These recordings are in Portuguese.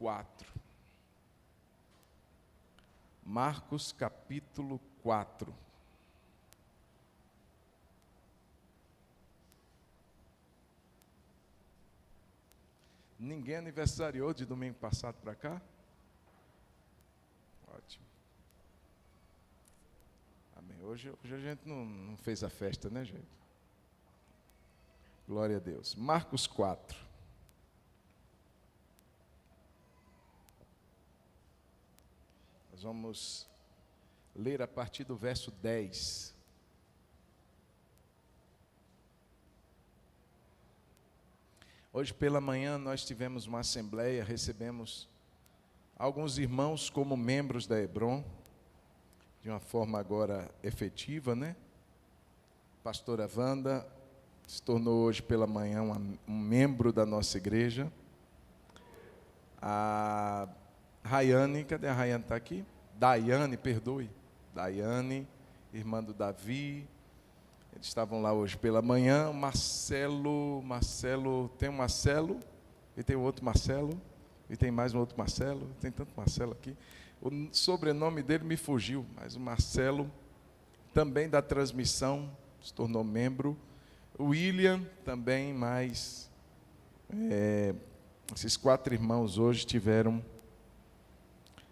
4. Marcos capítulo 4. Ninguém aniversariou de domingo passado para cá? Ótimo. Amém. Hoje a gente não fez a festa, né, gente? Glória a Deus. Marcos 4. Nós vamos ler a partir do verso 10. Hoje pela manhã nós tivemos uma assembleia, recebemos alguns irmãos como membros da Hebron, de uma forma agora efetiva, né? Pastora Wanda se tornou hoje pela manhã um membro da nossa igreja. A Rayane, cadê a Rayane? Está aqui? Daiane, perdoe. Daiane, irmã do Davi. Eles estavam lá hoje pela manhã. Marcelo, tem um Marcelo, e tem outro Marcelo, e tem mais um outro Marcelo, tem tanto Marcelo aqui. O sobrenome dele me fugiu, mas o Marcelo, também da transmissão, se tornou membro. O William também, mas esses 4 irmãos hoje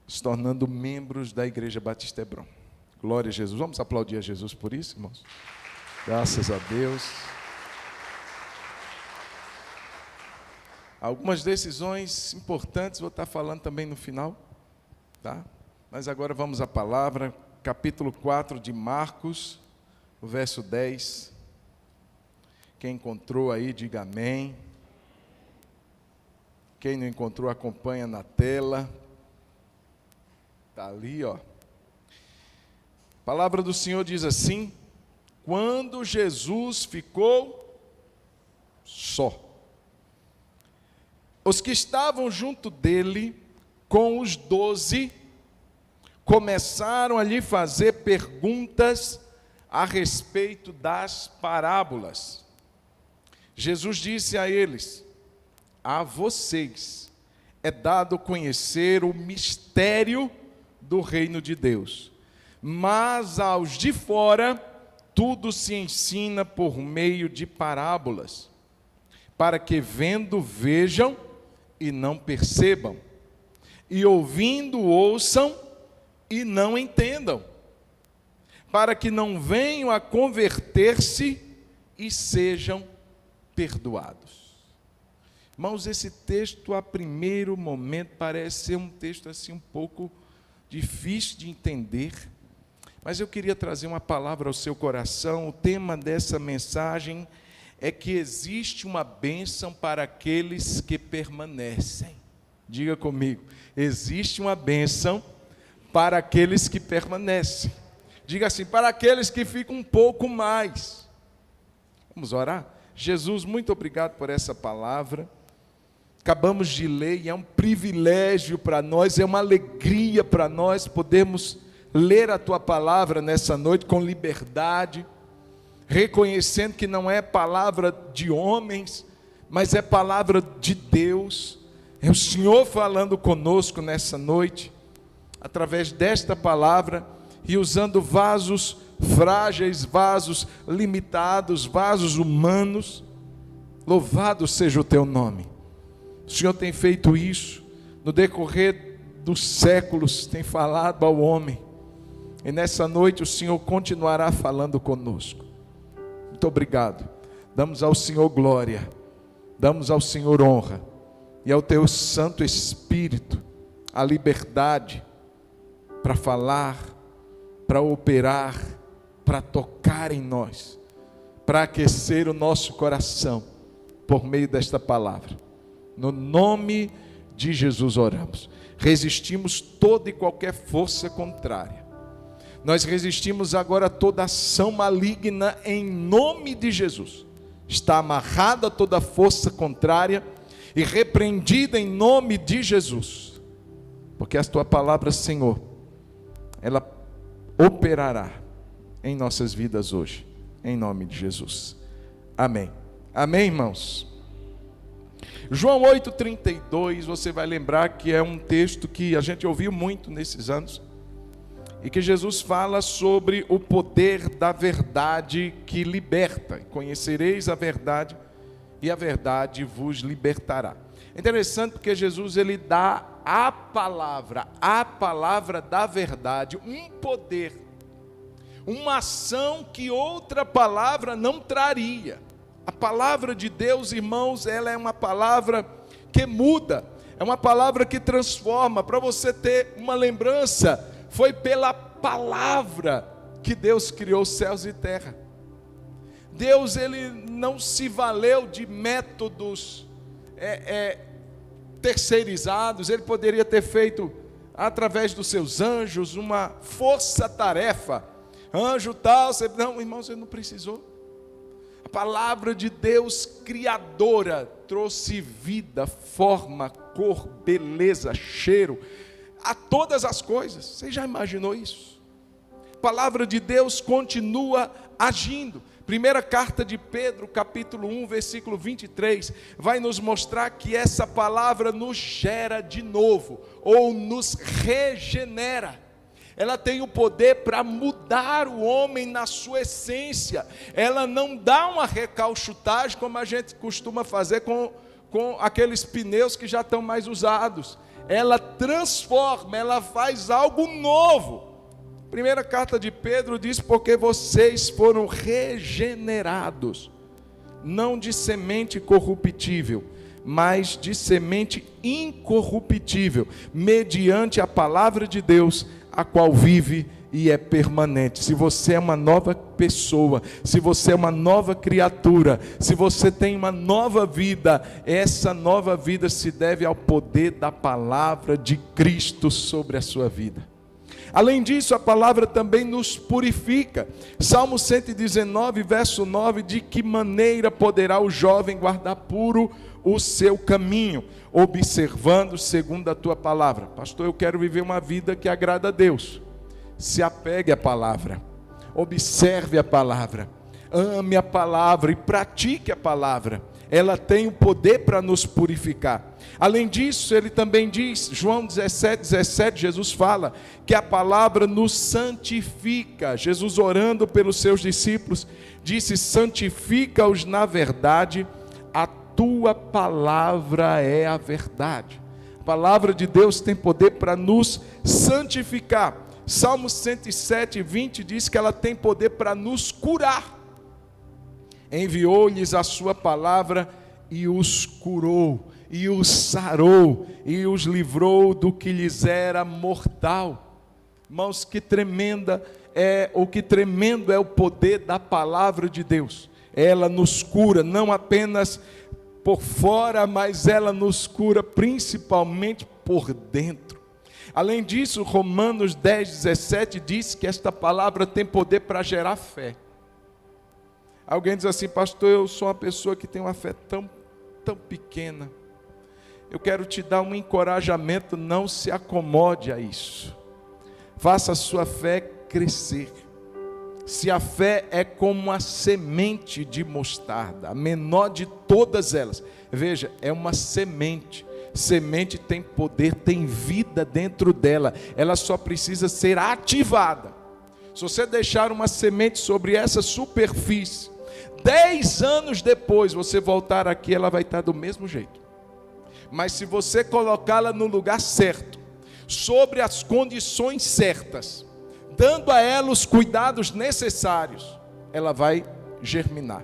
se tornando membros da Igreja Batista Hebron. Glória a Jesus. Vamos aplaudir a Jesus por isso, irmãos? Graças a Deus. Algumas decisões importantes vou estar falando também no final, tá? Mas agora vamos à palavra, capítulo 4 de Marcos, o verso 10. Quem encontrou aí, diga amém. Quem não encontrou, acompanha na tela. Está ali, ó. A palavra do Senhor diz assim: quando Jesus ficou só, os que estavam junto dele, com os 12, começaram a lhe fazer perguntas a respeito das parábolas. Jesus disse a eles: a vocês é dado conhecer o mistério do reino de Deus, mas aos de fora tudo se ensina por meio de parábolas, para que vendo vejam e não percebam, e ouvindo ouçam e não entendam, para que não venham a converter-se e sejam perdoados. Irmãos, esse texto a primeiro momento parece ser um texto assim um pouco difícil de entender, mas eu queria trazer uma palavra ao seu coração. O tema dessa mensagem é que existe uma bênção para aqueles que permanecem. Diga comigo, existe uma bênção para aqueles que permanecem. Diga assim, para aqueles que ficam um pouco mais. Vamos orar? Jesus, muito obrigado por essa palavra. Acabamos de ler e é um privilégio para nós, é uma alegria para nós podermos ler a Tua palavra nessa noite com liberdade, reconhecendo que não é palavra de homens, mas é palavra de Deus. É o Senhor falando conosco nessa noite, através desta palavra, e usando vasos frágeis, vasos limitados, vasos humanos. Louvado seja o Teu nome. O Senhor tem feito isso no decorrer dos séculos, tem falado ao homem, e nessa noite o Senhor continuará falando conosco. Muito obrigado. Damos ao Senhor glória, damos ao Senhor honra, e ao Teu Santo Espírito a liberdade para falar, para operar, para tocar em nós, para aquecer o nosso coração por meio desta palavra. No nome de Jesus oramos. Resistimos toda e qualquer força contrária. Nós resistimos agora toda ação maligna em nome de Jesus. Está amarrada toda força contrária e repreendida em nome de Jesus. Porque a Tua palavra, Senhor, ela operará em nossas vidas hoje, em nome de Jesus. Amém. Amém, irmãos? João 8,32, você vai lembrar que é um texto que a gente ouviu muito nesses anos, e que Jesus fala sobre o poder da verdade que liberta. Conhecereis a verdade, e a verdade vos libertará. É interessante porque Jesus ele dá a palavra da verdade, um poder, uma ação que outra palavra não traria. A palavra de Deus, irmãos, ela é uma palavra que muda, é uma palavra que transforma. Para você ter uma lembrança, foi pela palavra que Deus criou os céus e terra. Deus ele não se valeu de métodos terceirizados. Ele poderia ter feito através dos seus anjos uma força-tarefa. Anjo tal, não, irmãos, ele não precisou. A palavra de Deus criadora trouxe vida, forma, cor, beleza, cheiro a todas as coisas. Você já imaginou isso? A palavra de Deus continua agindo. Primeira carta de Pedro, capítulo 1, versículo 23, vai nos mostrar que essa palavra nos gera de novo, ou nos regenera. Ela tem o poder para mudar o homem na sua essência. Ela não dá uma recalchutagem como a gente costuma fazer com aqueles pneus que já estão mais usados. Ela transforma, ela faz algo novo. Primeira carta de Pedro diz: porque vocês foram regenerados, não de semente corruptível, mas de semente incorruptível, mediante a palavra de Deus, a qual vive e é permanente. Se você é uma nova pessoa, se você é uma nova criatura, se você tem uma nova vida, essa nova vida se deve ao poder da palavra de Cristo sobre a sua vida. Além disso, a palavra também nos purifica. Salmo 119, verso 9, de que maneira poderá o jovem guardar puro o seu caminho, observando segundo a tua palavra. Pastor, eu quero viver uma vida que agrada a Deus. Se apegue à palavra, observe a palavra, ame a palavra e pratique a palavra. Ela tem o poder para nos purificar. Além disso, ele também diz, João 17, Jesus fala que a palavra nos santifica. Jesus, orando pelos seus discípulos, disse: santifica-os na verdade, a tua palavra é a verdade. A palavra de Deus tem poder para nos santificar. Salmo 107, 20 diz que ela tem poder para nos curar. Enviou-lhes a sua palavra e os curou, e os sarou, e os livrou do que lhes era mortal. Irmãos, que tremendo é o poder da palavra de Deus. Ela nos cura, não apenas por fora, mas ela nos cura principalmente por dentro. Além disso, Romanos 10, 17 diz que esta palavra tem poder para gerar fé. Alguém diz assim: pastor, eu sou uma pessoa que tem uma fé tão pequena. Eu quero te dar um encorajamento: não se acomode a isso. Faça a sua fé crescer. Se a fé é como a semente de mostarda, a menor de todas elas, veja, é uma semente. Semente tem poder, tem vida dentro dela, ela só precisa ser ativada. Se você deixar uma semente sobre essa superfície, 10 anos depois você voltar aqui, ela vai estar do mesmo jeito. Mas se você colocá-la no lugar certo, sobre as condições certas, dando a ela os cuidados necessários, ela vai germinar,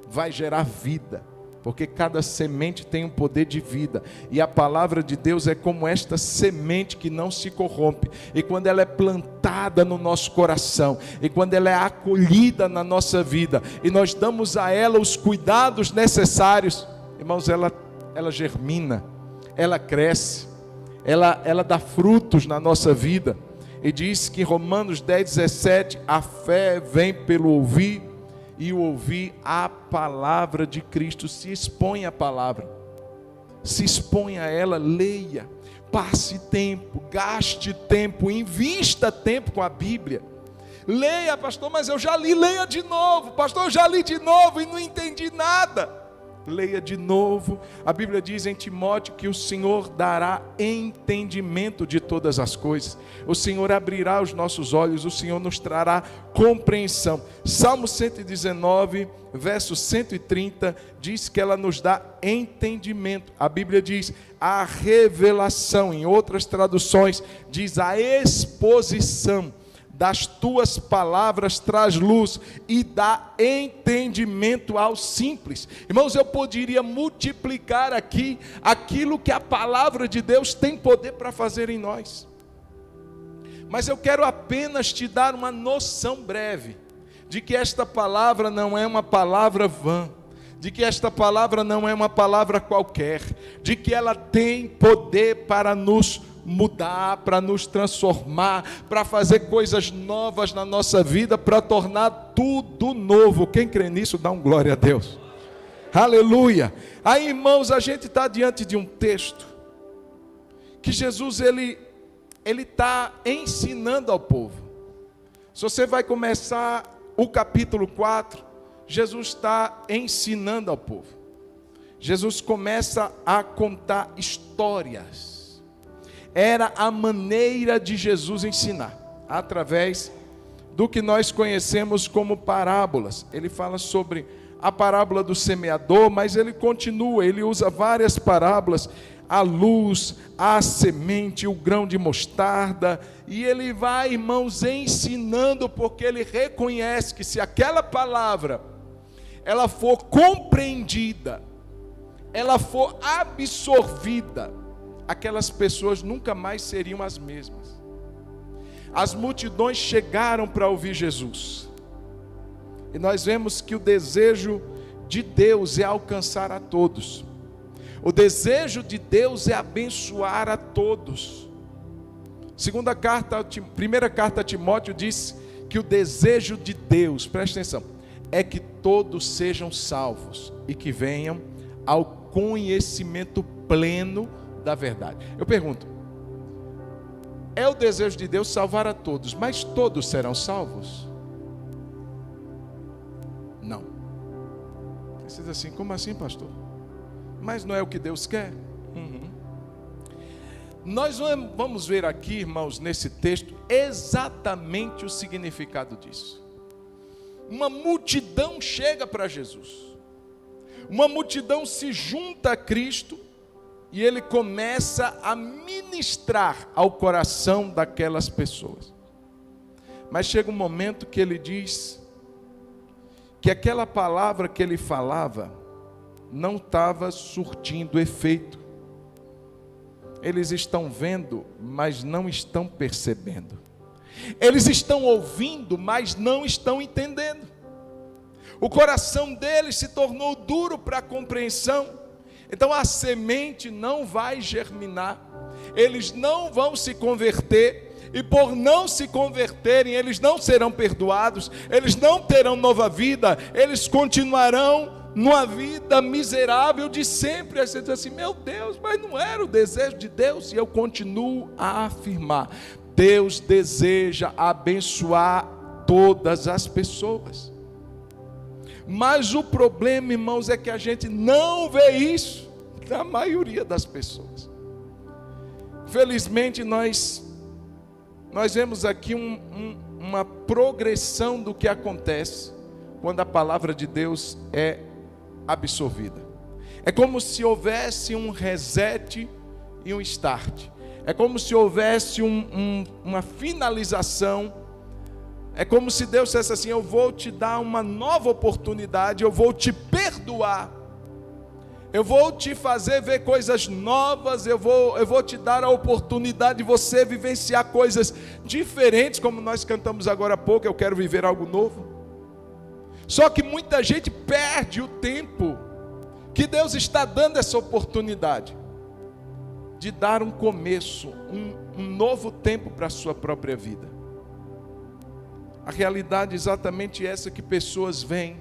vai gerar vida, porque cada semente tem um poder de vida, e a palavra de Deus é como esta semente que não se corrompe, e quando ela é plantada no nosso coração, e quando ela é acolhida na nossa vida, e nós damos a ela os cuidados necessários, irmãos, ela germina, ela cresce, ela dá frutos na nossa vida. E diz que em Romanos 10, 17, a fé vem pelo ouvir, e o ouvir a palavra de Cristo. Se expõe à palavra, se expõe a ela, leia, passe tempo, gaste tempo, invista tempo com a Bíblia. Leia, pastor, mas eu já li, leia de novo. Pastor, eu já li de novo e não entendi nada. leia de novo. A Bíblia diz em Timóteo que o Senhor dará entendimento de todas as coisas. O Senhor abrirá os nossos olhos, o Senhor nos trará compreensão. Salmo 119, verso 130, diz que ela nos dá entendimento. A Bíblia diz a revelação, em outras traduções, diz a exposição das tuas palavras traz luz e dá entendimento aos simples. Irmãos, eu poderia multiplicar aqui aquilo que a palavra de Deus tem poder para fazer em nós, mas eu quero apenas te dar uma noção breve de que esta palavra não é uma palavra vã, de que esta palavra não é uma palavra qualquer, de que ela tem poder para nos mudar, para nos transformar, para fazer coisas novas na nossa vida, para tornar tudo novo. Quem crê nisso, dá um glória a Deus. Aleluia. Aí, irmãos, a gente está diante de um texto que Jesus, ele está ensinando ao povo. Se você vai começar o capítulo 4, Jesus está ensinando ao povo. Jesus começa a contar histórias. Era a maneira de Jesus ensinar, através do que nós conhecemos como parábolas. Ele fala sobre a parábola do semeador, mas ele continua, ele usa várias parábolas, a luz, a semente, o grão de mostarda, e ele vai, irmãos, ensinando, porque ele reconhece que se aquela palavra, ela for compreendida, ela for absorvida, aquelas pessoas nunca mais seriam as mesmas. As multidões chegaram para ouvir Jesus, e nós vemos que o desejo de Deus é alcançar a todos. O desejo de Deus é abençoar a todos. Primeira carta a Timóteo diz que o desejo de Deus, presta atenção, é que todos sejam salvos e que venham ao conhecimento pleno da verdade. Eu pergunto, é o desejo de Deus salvar a todos, mas todos serão salvos? Não. Você diz assim, como assim, pastor? Mas não é o que Deus quer? Nós vamos ver aqui, irmãos, nesse texto, exatamente o significado disso. Uma multidão chega para Jesus, uma multidão se junta a Cristo, e ele começa a ministrar ao coração daquelas pessoas. Mas chega um momento que ele diz que aquela palavra que ele falava não estava surtindo efeito. Eles estão vendo, mas não estão percebendo. Eles estão ouvindo, mas não estão entendendo. O coração deles se tornou duro para a compreensão. Então a semente não vai germinar, eles não vão se converter, e por não se converterem, eles não serão perdoados, eles não terão nova vida, eles continuarão numa vida miserável de sempre. Aí você diz assim, meu Deus, mas não era o desejo de Deus? E eu continuo a afirmar, Deus deseja abençoar todas as pessoas. Mas o problema, irmãos, é que a gente não vê isso na maioria das pessoas. Felizmente nós vemos aqui uma progressão do que acontece quando a palavra de Deus é absorvida. É como se houvesse um reset e um start. É como se houvesse uma finalização. É como se Deus dissesse assim, eu vou te dar uma nova oportunidade, eu vou te perdoar, eu vou te fazer ver coisas novas, eu vou te dar a oportunidade de você vivenciar coisas diferentes, como nós cantamos agora há pouco, eu quero viver algo novo. Só que muita gente perde o tempo que Deus está dando essa oportunidade de dar um começo, um novo tempo para a sua própria vida. A realidade é exatamente essa, que pessoas vêm,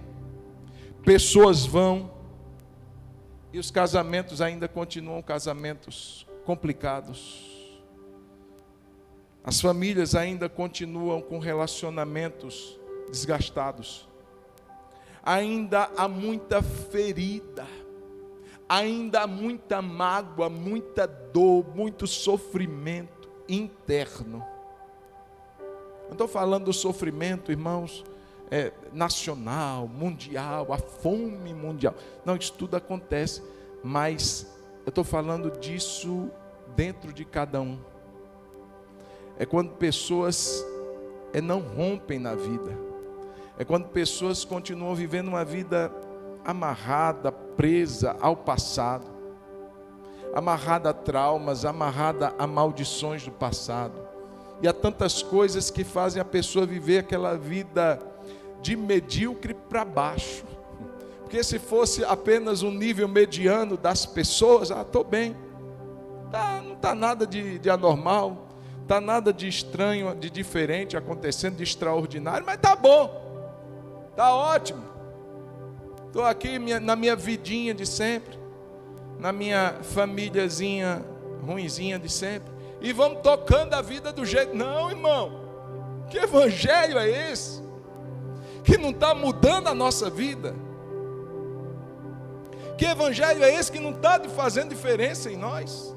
pessoas vão, e os casamentos ainda continuam casamentos complicados. As famílias ainda continuam com relacionamentos desgastados. Ainda há muita ferida ainda há muita mágoa, muita dor, muito sofrimento interno. Não estou falando do sofrimento, irmãos, nacional, mundial, a fome mundial. Não, isso tudo acontece, mas eu estou falando disso dentro de cada um. É quando pessoas não rompem na vida. É quando pessoas continuam vivendo uma vida amarrada, presa ao passado, amarrada a traumas, amarrada a maldições do passado. E há tantas coisas que fazem a pessoa viver aquela vida de medíocre para baixo. Porque se fosse apenas um nível mediano das pessoas, estou bem. Não está nada de anormal, está nada de estranho, de diferente acontecendo, de extraordinário, mas está bom, está ótimo. Estou aqui na minha vidinha de sempre, na minha famíliazinha ruinzinha de sempre, e vamos tocando a vida do jeito. Não, irmão, que evangelho é esse? Que não está mudando a nossa vida? Que evangelho é esse que não está fazendo diferença em nós?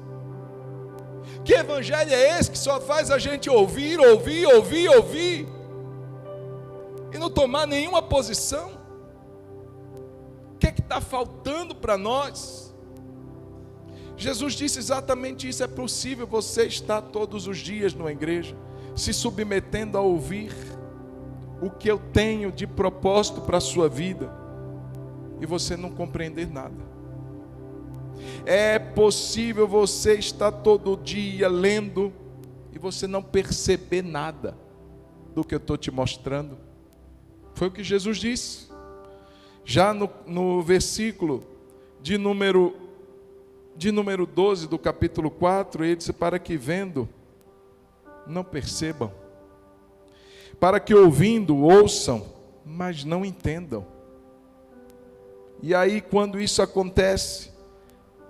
Que evangelho é esse que só faz a gente ouvir e não tomar nenhuma posição? O que é que está faltando para nós? Jesus disse exatamente isso. É possível você estar todos os dias numa igreja, se submetendo a ouvir o que eu tenho de propósito para a sua vida, e você não compreender nada. É possível você estar todo dia lendo e você não perceber nada do que eu estou te mostrando. Foi o que Jesus disse. Já no versículo de número 12 do capítulo 4, ele disse: para que vendo, não percebam, para que ouvindo, ouçam, mas não entendam. E aí, quando isso acontece,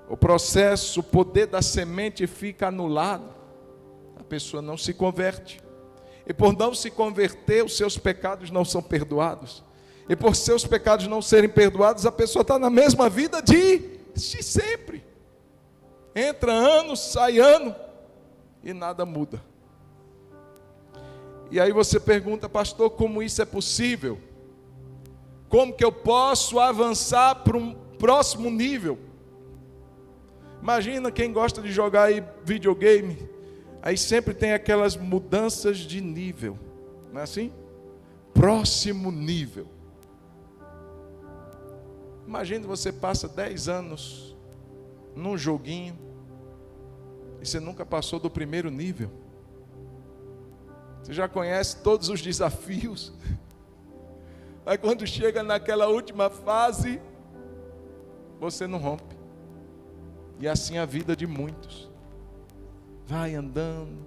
o processo, o poder da semente fica anulado, a pessoa não se converte, e por não se converter, os seus pecados não são perdoados, e por seus pecados não serem perdoados, a pessoa está na mesma vida de sempre. Entra ano, sai ano, e nada muda. E aí você pergunta: pastor, como isso é possível? Como que eu posso avançar para um próximo nível? Imagina quem gosta de jogar aí videogame, aí sempre tem aquelas mudanças de nível, não é assim? Próximo nível. Imagina você passa 10 anos num joguinho e você nunca passou do primeiro nível. Você já conhece todos os desafios. Aí quando chega naquela última fase, você não rompe. E assim a vida de muitos. Vai andando,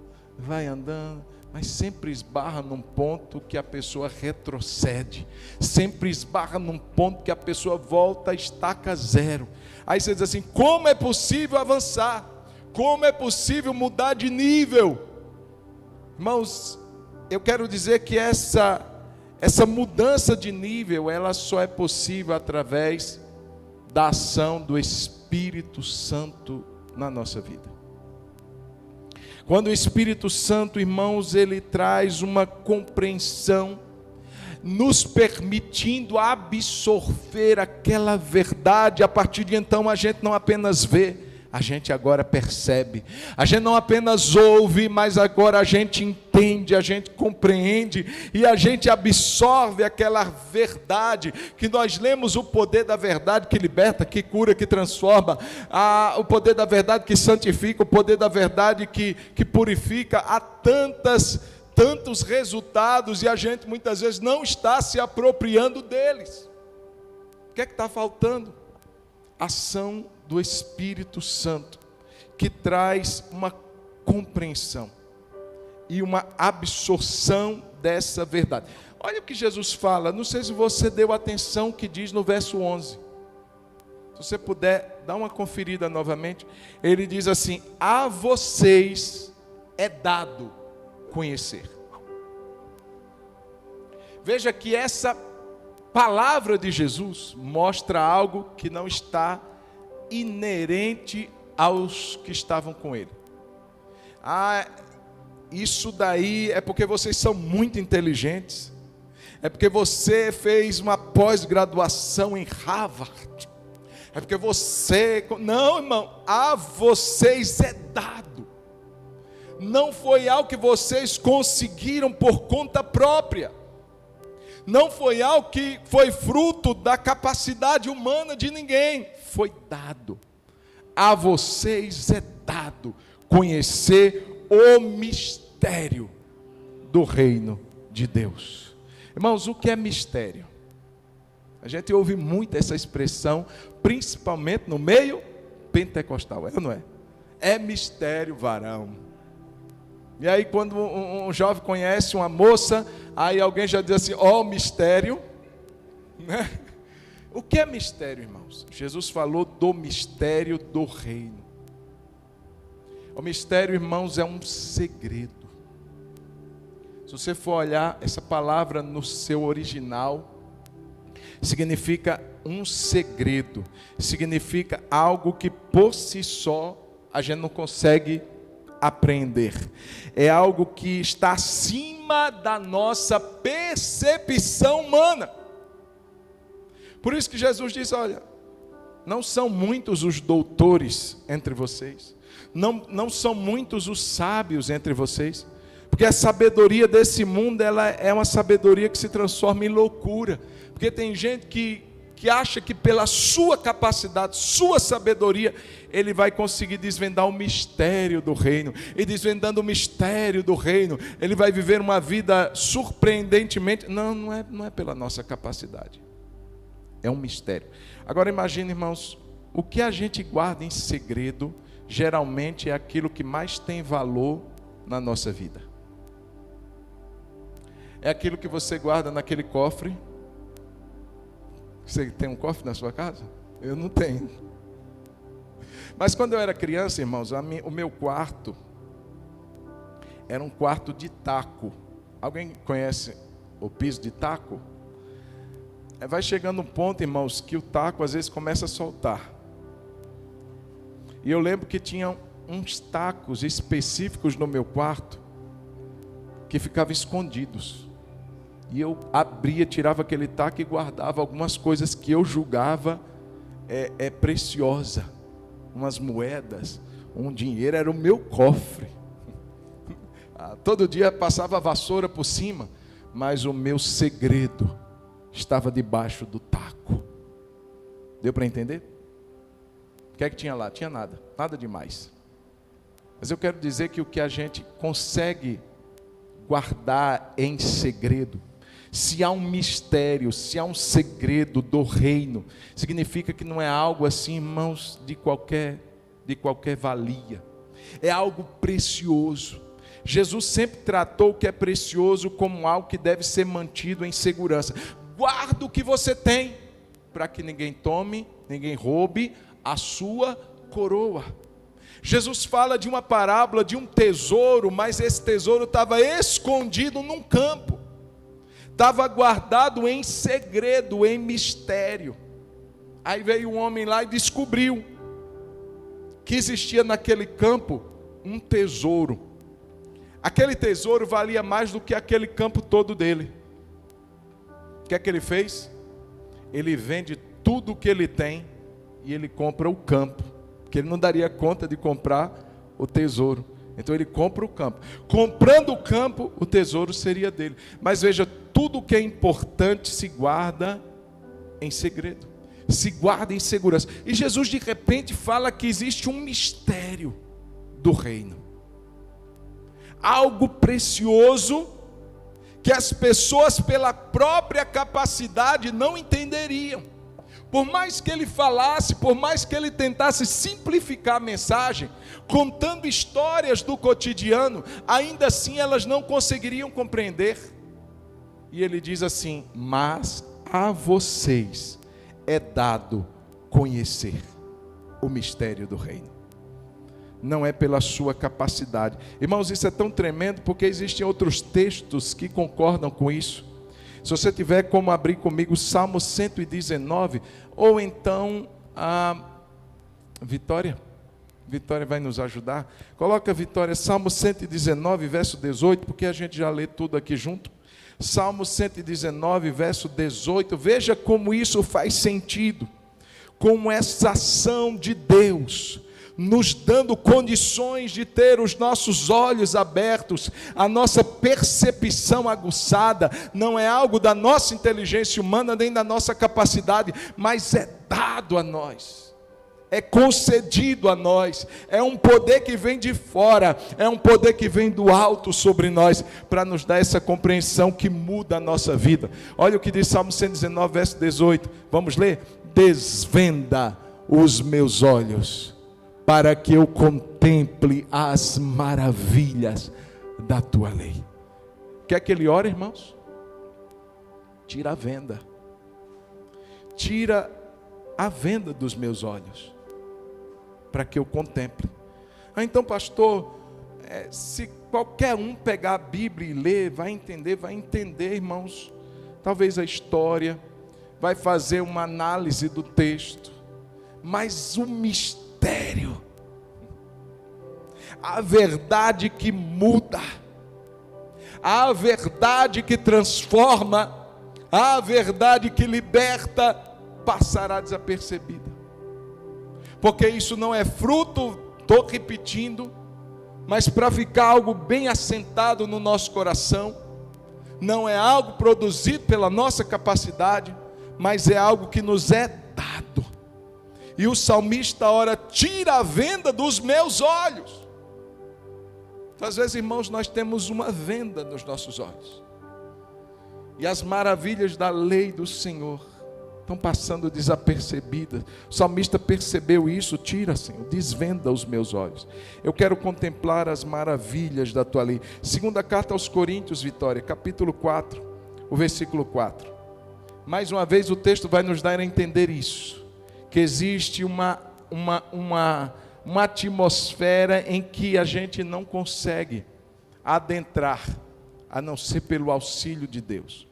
mas sempre esbarra num ponto que a pessoa retrocede. Sempre esbarra num ponto que a pessoa volta a estaca zero. Aí você diz assim: como é possível avançar? Como é possível mudar de nível? Irmãos, eu quero dizer que essa mudança de nível, ela só é possível através da ação do Espírito Santo na nossa vida. Quando o Espírito Santo, irmãos, ele traz uma compreensão, nos permitindo absorver aquela verdade, a partir de então a gente não apenas vê, a gente agora percebe. A gente não apenas ouve, mas agora a gente entende, a gente compreende e a gente absorve aquela verdade que nós lemos: o poder da verdade que liberta, que cura, que transforma, o poder da verdade que santifica, o poder da verdade que purifica. Há tantos resultados e a gente muitas vezes não está se apropriando deles. O que é que está faltando? Ação do Espírito Santo, que traz uma compreensão e uma absorção dessa verdade. Olha o que Jesus fala, não sei se você deu atenção que diz no verso 11. Se você puder, dá uma conferida novamente. Ele diz assim: a vocês é dado conhecer. Veja que essa palavra de Jesus mostra algo que não está inerente aos que estavam com ele. Isso daí é porque vocês são muito inteligentes. É porque você fez uma pós-graduação em Harvard. É porque você... Não, irmão, a vocês é dado. Não foi algo que vocês conseguiram por conta própria. Não foi algo que foi fruto da capacidade humana de ninguém. Foi dado. A vocês é dado conhecer o mistério do reino de Deus. Irmãos, o que é mistério? A gente ouve muito essa expressão, principalmente no meio pentecostal, é ou não é? É mistério, varão. E aí quando um jovem conhece uma moça, aí alguém já diz assim, mistério, né? O que é mistério, irmãos? Jesus falou do mistério do reino. O mistério, irmãos, é um segredo. Se você for olhar essa palavra no seu original, significa um segredo, significa algo que por si só a gente não consegue apreender. É algo que está acima da nossa percepção humana. Por isso que Jesus diz, olha, não são muitos os doutores entre vocês, não são muitos os sábios entre vocês, porque a sabedoria desse mundo, ela é uma sabedoria que se transforma em loucura, porque tem gente que acha que pela sua capacidade, sua sabedoria, ele vai conseguir desvendar o mistério do reino, e desvendando o mistério do reino, ele vai viver uma vida surpreendentemente, não é pela nossa capacidade, é um mistério. Agora imagine, irmãos, o que a gente guarda em segredo, geralmente é aquilo que mais tem valor na nossa vida. É aquilo que você guarda naquele cofre. Você tem um cofre na sua casa? Eu não tenho. Mas quando eu era criança, irmãos, o meu quarto era um quarto de taco. Alguém conhece o piso de taco? Vai chegando um ponto, irmãos, que o taco às vezes começa a soltar. E eu lembro que tinha uns tacos específicos no meu quarto que ficavam escondidos. E eu abria, tirava aquele taco e guardava algumas coisas que eu julgava preciosa. Umas moedas, um dinheiro, era o meu cofre. Todo dia passava a vassoura por cima, mas o meu segredo estava debaixo do taco. Deu para entender? O que é que tinha lá? Tinha nada demais. Mas eu quero dizer que o que a gente consegue guardar em segredo, se há um mistério, se há um segredo do reino, significa que não é algo assim, irmãos, de qualquer valia. É algo precioso. Jesus sempre tratou o que é precioso como algo que deve ser mantido em segurança. Guarda o que você tem, para que ninguém tome, ninguém roube a sua coroa. Jesus fala de uma parábola de um tesouro, mas esse tesouro estava escondido num campo. Estava guardado em segredo, em mistério. Aí veio um homem lá e descobriu que existia naquele campo um tesouro. Aquele tesouro valia mais do que aquele campo todo dele. O que é que ele fez? Ele vende tudo o que ele tem e ele compra o campo, porque ele não daria conta de comprar o tesouro. Então ele compra o campo. Comprando o campo, o tesouro seria dele. Mas veja, tudo que é importante se guarda em segredo, se guarda em segurança. E Jesus de repente fala que existe um mistério do reino, algo precioso que as pessoas pela própria capacidade não entenderiam. Por mais que ele falasse, por mais que ele tentasse simplificar a mensagem, contando histórias do cotidiano, ainda assim elas não conseguiriam compreender. E ele diz assim: mas a vocês é dado conhecer o mistério do reino. Não é pela sua capacidade. Irmãos, isso é tão tremendo porque existem outros textos que concordam com isso. Se você tiver como abrir comigo Salmo 119, ou então Vitória vai nos ajudar. Coloca Vitória, Salmo 119, verso 18, porque a gente já lê tudo aqui junto. Salmo 119, verso 18. Veja como isso faz sentido. Como essa ação de Deus nos dando condições de ter os nossos olhos abertos, a nossa percepção aguçada, não é algo da nossa inteligência humana, nem da nossa capacidade, mas é dado a nós, é concedido a nós, é um poder que vem de fora, é um poder que vem do alto sobre nós, para nos dar essa compreensão que muda a nossa vida. Olha o que diz Salmo 119, verso 18, vamos ler? Desvenda os meus olhos, para que eu contemple as maravilhas da tua lei. Quer que ele ore, irmãos? Tira a venda. Tira a venda dos meus olhos, para que eu contemple. Então, pastor, se qualquer um pegar a Bíblia e ler, vai entender, irmãos, talvez a história, vai fazer uma análise do texto, mas o mistério, a verdade que muda, a verdade que transforma, a verdade que liberta, passará desapercebida, porque isso não é fruto, estou repetindo, mas para ficar algo bem assentado no nosso coração, não é algo produzido pela nossa capacidade, mas é algo que nos é dado. E o salmista ora, tira a venda dos meus olhos. Às vezes, irmãos, nós temos uma venda nos nossos olhos, e as maravilhas da lei do Senhor estão passando desapercebidas. O salmista percebeu isso. Tira, Senhor, desvenda os meus olhos, eu quero contemplar as maravilhas da tua lei. Segunda carta aos Coríntios, Vitória, capítulo 4, o versículo 4. Mais uma vez o texto vai nos dar a entender isso, que existe uma atmosfera em que a gente não consegue adentrar, a não ser pelo auxílio de Deus,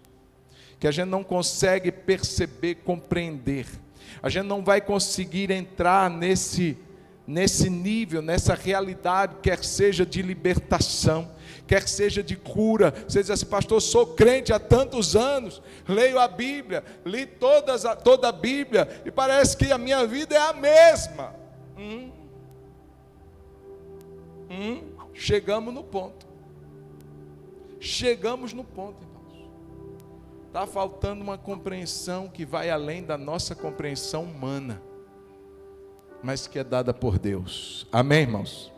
que a gente não consegue perceber, compreender, a gente não vai conseguir entrar nesse nível, nessa realidade, quer seja de libertação, quer seja de cura. Você diz assim, pastor, sou crente há tantos anos, leio a Bíblia, li toda a Bíblia, e parece que a minha vida é a mesma. Chegamos no ponto, irmãos. Está faltando uma compreensão que vai além da nossa compreensão humana, mas que é dada por Deus. Amém, irmãos?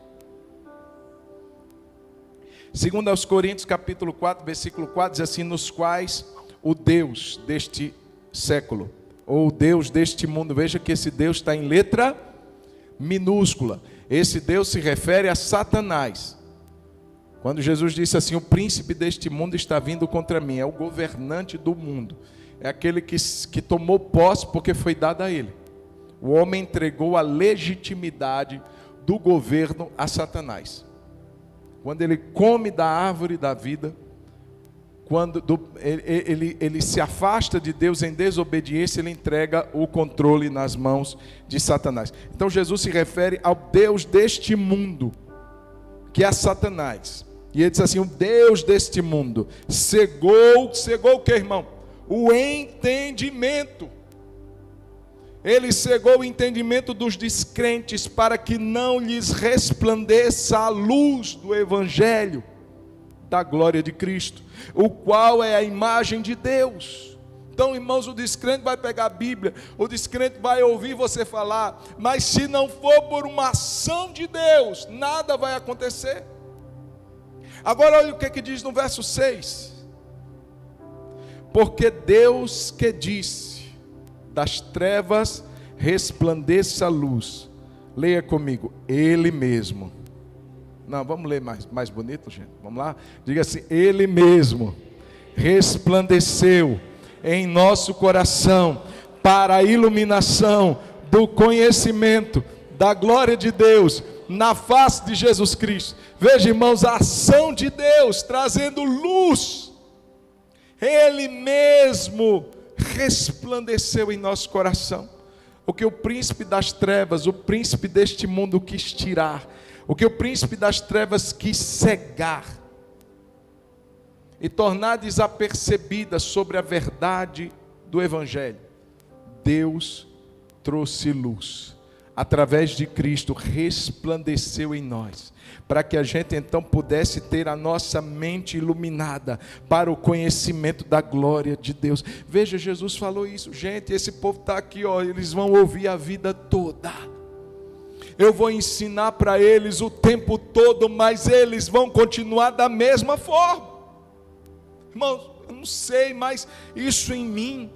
Segundo aos Coríntios, capítulo 4, versículo 4, diz assim, nos quais o Deus deste século, ou o Deus deste mundo, veja que esse Deus está em letra minúscula, esse Deus se refere a Satanás. Quando Jesus disse assim, o príncipe deste mundo está vindo contra mim, é o governante do mundo, é aquele que tomou posse porque foi dado a ele. O homem entregou a legitimidade do governo a Satanás. Quando ele come da árvore da vida, quando ele se afasta de Deus em desobediência, ele entrega o controle nas mãos de Satanás. Então Jesus se refere ao Deus deste mundo, que é Satanás. E ele diz assim, o Deus deste mundo cegou o que, irmão? O entendimento. Ele cegou o entendimento dos descrentes, para que não lhes resplandeça a luz do Evangelho da glória de Cristo, o qual é a imagem de Deus. Então, irmãos, o descrente vai pegar a Bíblia, o descrente vai ouvir você falar, mas se não for por uma ação de Deus, nada vai acontecer. Agora olha o que diz no verso 6. Porque Deus que disse, das trevas resplandeça a luz. Leia comigo, Ele mesmo. Não, vamos ler mais bonito, gente. Vamos lá? Diga assim, Ele mesmo resplandeceu em nosso coração para a iluminação do conhecimento da glória de Deus na face de Jesus Cristo. Veja, irmãos, a ação de Deus trazendo luz. Ele mesmo resplandeceu em nosso coração. o que o príncipe das trevas, o príncipe deste mundo quis tirar, o que o príncipe das trevas quis cegar e tornar desapercebida sobre a verdade do Evangelho, Deus trouxe luz. Através de Cristo, resplandeceu em nós, para que a gente então pudesse ter a nossa mente iluminada para o conhecimento da glória de Deus. Veja, Jesus falou isso, gente, esse povo está aqui, ó, eles vão ouvir a vida toda, eu vou ensinar para eles o tempo todo, mas eles vão continuar da mesma forma. Irmãos, eu não sei, mas isso em mim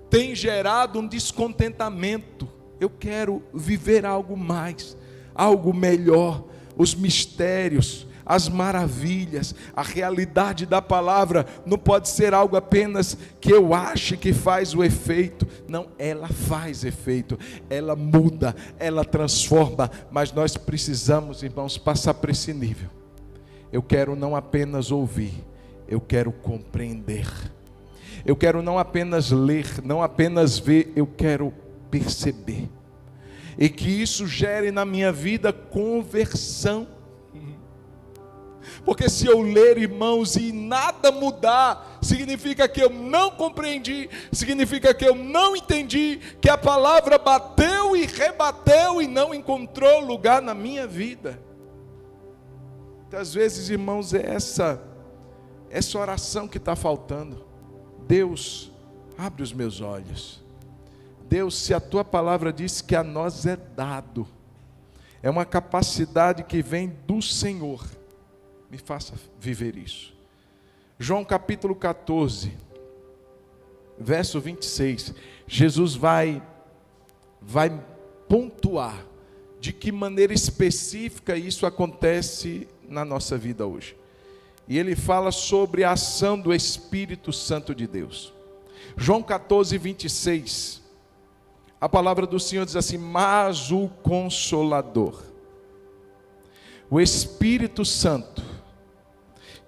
tem gerado um descontentamento. Eu quero viver algo mais, algo melhor, os mistérios, as maravilhas, a realidade da palavra não pode ser algo apenas que eu ache que faz o efeito. Não, ela faz efeito, ela muda, ela transforma, mas nós precisamos, irmãos, passar por esse nível. Eu quero não apenas ouvir, eu quero compreender. Eu quero não apenas ler, não apenas ver, eu quero perceber, e que isso gere na minha vida conversão. Porque se eu ler, irmãos, e nada mudar, significa que eu não compreendi, significa que eu não entendi, que a palavra bateu e rebateu e não encontrou lugar na minha vida. Muitas vezes, irmãos, é essa oração que está faltando. Deus, abre os meus olhos. Deus, se a tua palavra diz que a nós é dado, é uma capacidade que vem do Senhor, me faça viver isso. João capítulo 14, verso 26, Jesus vai pontuar de que maneira específica isso acontece na nossa vida hoje. E ele fala sobre a ação do Espírito Santo de Deus. João 14, 26, a palavra do Senhor diz assim: mas o Consolador, o Espírito Santo,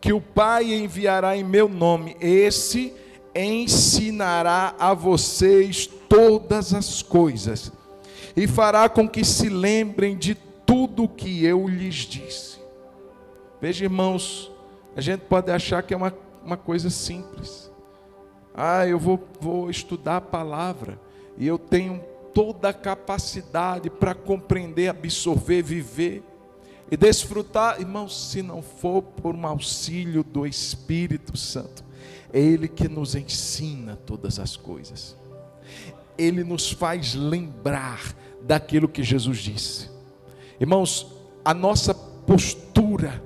que o Pai enviará em meu nome, esse ensinará a vocês todas as coisas, e fará com que se lembrem de tudo o que eu lhes disse. Veja, irmãos, a gente pode achar que é uma coisa simples. Eu vou estudar a palavra, e eu tenho toda a capacidade para compreender, absorver, viver e desfrutar. Irmãos, se não for por um auxílio do Espírito Santo, é Ele que nos ensina todas as coisas. Ele nos faz lembrar daquilo que Jesus disse. Irmãos, a nossa postura,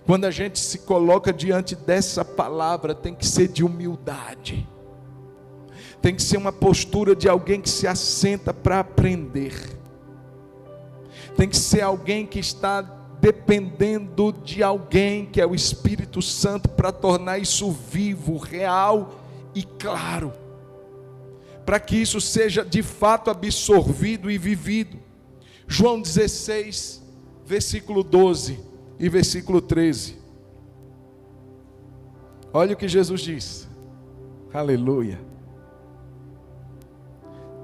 quando a gente se coloca diante dessa palavra, tem que ser de humildade. Tem que ser uma postura de alguém que se assenta para aprender. Tem que ser alguém que está dependendo de alguém, que é o Espírito Santo, para tornar isso vivo, real e claro. Para que isso seja de fato absorvido e vivido. João 16, versículo 12 e versículo 13. Olha o que Jesus diz. Aleluia.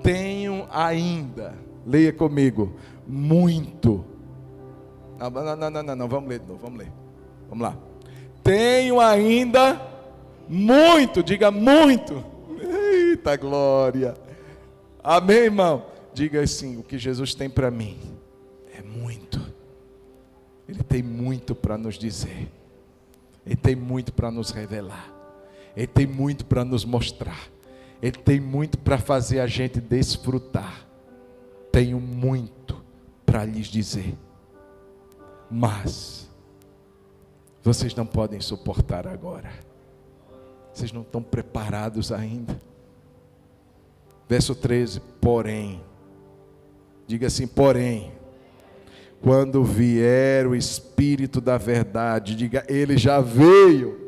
Tenho ainda, leia comigo, muito. Não, vamos ler de novo, vamos ler. Vamos lá. Tenho ainda muito, diga muito. Eita glória. Amém, irmão? Diga assim, o que Jesus tem para mim é muito. Ele tem muito para nos dizer. Ele tem muito para nos revelar. Ele tem muito para nos mostrar. Ele tem muito para fazer a gente desfrutar. Tenho muito para lhes dizer. Mas vocês não podem suportar agora. Vocês não estão preparados ainda. Verso 13, porém, diga assim, porém, quando vier o Espírito da verdade, diga, ele já veio.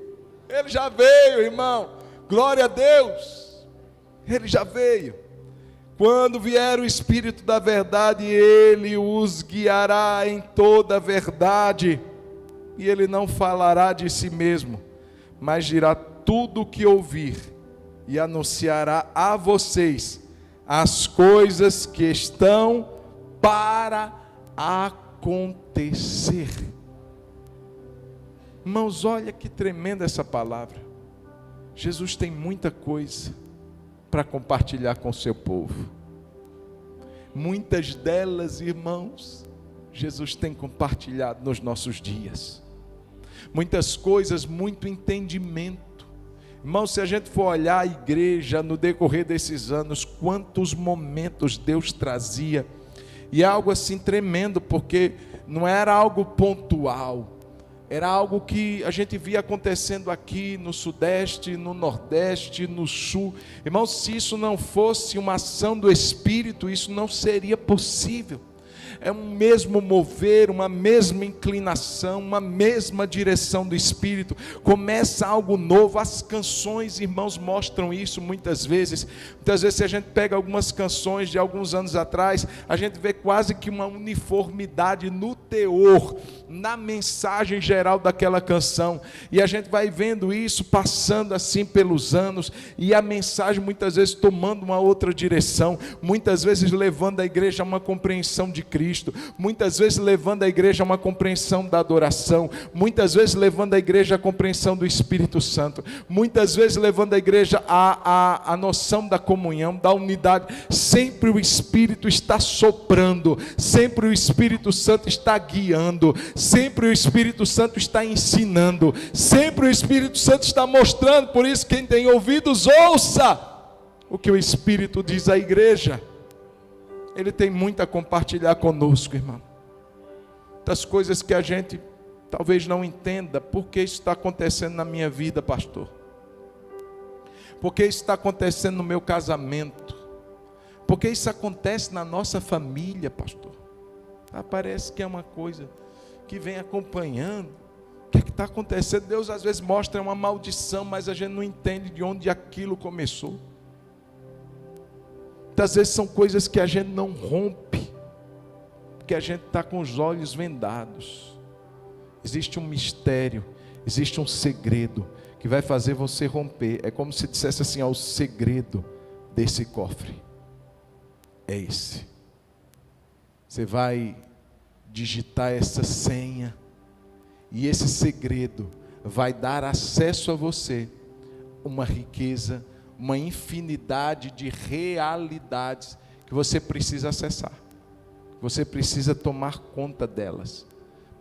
Ele já veio, irmão. Glória a Deus. Ele já veio. Quando vier o Espírito da verdade, ele os guiará em toda a verdade. E ele não falará de si mesmo, mas dirá tudo o que ouvir e anunciará a vocês as coisas que estão para acontecer. Irmãos, olha que tremenda essa palavra. Jesus tem muita coisa para compartilhar com o seu povo. Muitas delas, irmãos, Jesus tem compartilhado nos nossos dias. Muitas coisas, muito entendimento. Irmãos, se a gente for olhar a igreja no decorrer desses anos, quantos momentos Deus trazia. E é algo assim tremendo, porque não era algo pontual. Era algo que a gente via acontecendo aqui no Sudeste, no Nordeste, no Sul. Irmãos, se isso não fosse uma ação do Espírito, isso não seria possível. É um mesmo mover, uma mesma inclinação, uma mesma direção do Espírito. Começa algo novo. As canções, irmãos, mostram isso muitas vezes. Muitas vezes, se a gente pega algumas canções de alguns anos atrás, a gente vê quase que uma uniformidade no teor, na mensagem geral daquela canção. E a gente vai vendo isso passando assim pelos anos, e a mensagem muitas vezes tomando uma outra direção, muitas vezes levando a igreja a uma compreensão de Cristo, muitas vezes levando a igreja a uma compreensão da adoração, muitas vezes levando a igreja à compreensão do Espírito Santo, muitas vezes levando a igreja à noção da comunhão, da unidade. Sempre o Espírito está soprando, sempre o Espírito Santo está guiando, sempre o Espírito Santo está ensinando, sempre o Espírito Santo está mostrando. Por isso, quem tem ouvidos, ouça o que o Espírito diz à igreja. Ele tem muito a compartilhar conosco, irmão. Das coisas que a gente talvez não entenda. Por que isso está acontecendo na minha vida, pastor? Por que isso está acontecendo no meu casamento? Por que isso acontece na nossa família, pastor? Parece que é uma coisa que vem acompanhando. O que está acontecendo? Deus às vezes mostra uma maldição, mas a gente não entende de onde aquilo começou. Muitas vezes são coisas que a gente não rompe, porque a gente está com os olhos vendados. Existe um mistério, existe um segredo que vai fazer você romper. É como se dissesse assim: ó, o segredo desse cofre é esse. Você vai digitar essa senha, e esse segredo vai dar acesso a você uma riqueza, uma infinidade de realidades que você precisa acessar. Você precisa tomar conta delas,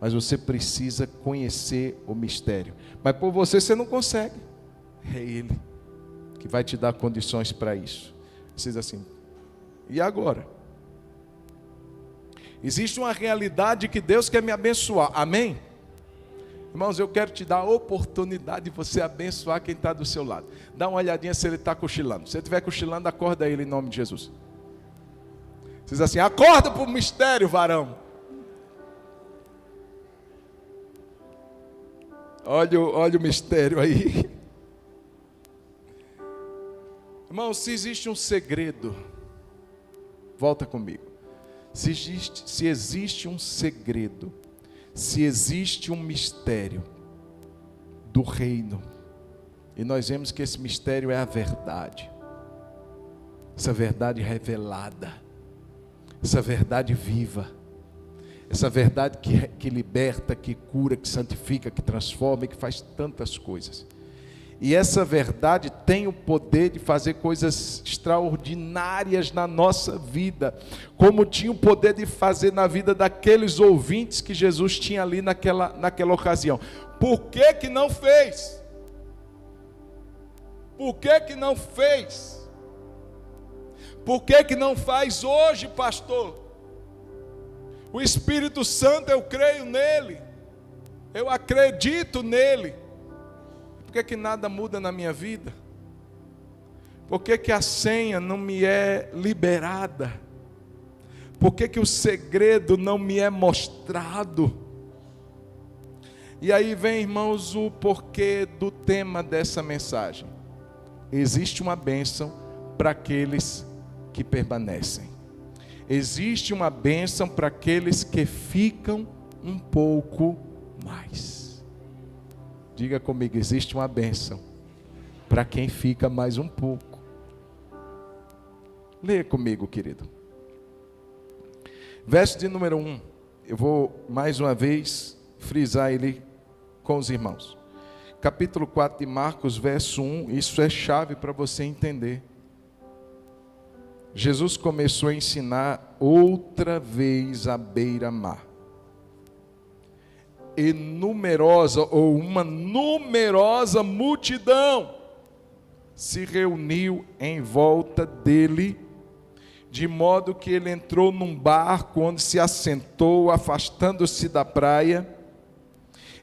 mas você precisa conhecer o mistério. Mas por você não consegue. É Ele que vai te dar condições para isso. Você diz assim: e agora? Existe uma realidade que Deus quer me abençoar. Amém? Irmãos, eu quero te dar a oportunidade de você abençoar quem está do seu lado. Dá uma olhadinha se ele está cochilando. Se ele estiver cochilando, acorda ele em nome de Jesus. Você diz assim: acorda para o mistério, varão. Olha o mistério aí. Irmãos, se existe um segredo, volta comigo. Se existe um segredo, se existe um mistério do reino, e nós vemos que esse mistério é a verdade, essa verdade revelada, essa verdade viva, essa verdade que liberta, que cura, que santifica, que transforma e que faz tantas coisas. E essa verdade tem o poder de fazer coisas extraordinárias na nossa vida, como tinha o poder de fazer na vida daqueles ouvintes que Jesus tinha ali naquela ocasião. Por que não fez? Por que não fez? Por que não faz hoje, pastor? O Espírito Santo, eu creio nele, eu acredito nele. Por que nada muda na minha vida? Por que a senha não me é liberada? Por que o segredo não me é mostrado? E aí vem, irmãos, o porquê do tema dessa mensagem. Existe uma bênção para aqueles que permanecem. Existe uma bênção para aqueles que ficam um pouco mais. Diga comigo: existe uma bênção para quem fica mais um pouco. Leia comigo, querido. Verso de número 1. Eu vou mais uma vez frisar ele com os irmãos. Capítulo 4 de Marcos, verso 1. Isso é chave para você entender. Jesus começou a ensinar outra vez à beira-mar. E uma numerosa multidão se reuniu em volta dele, de modo que ele entrou num barco onde se assentou, afastando-se da praia,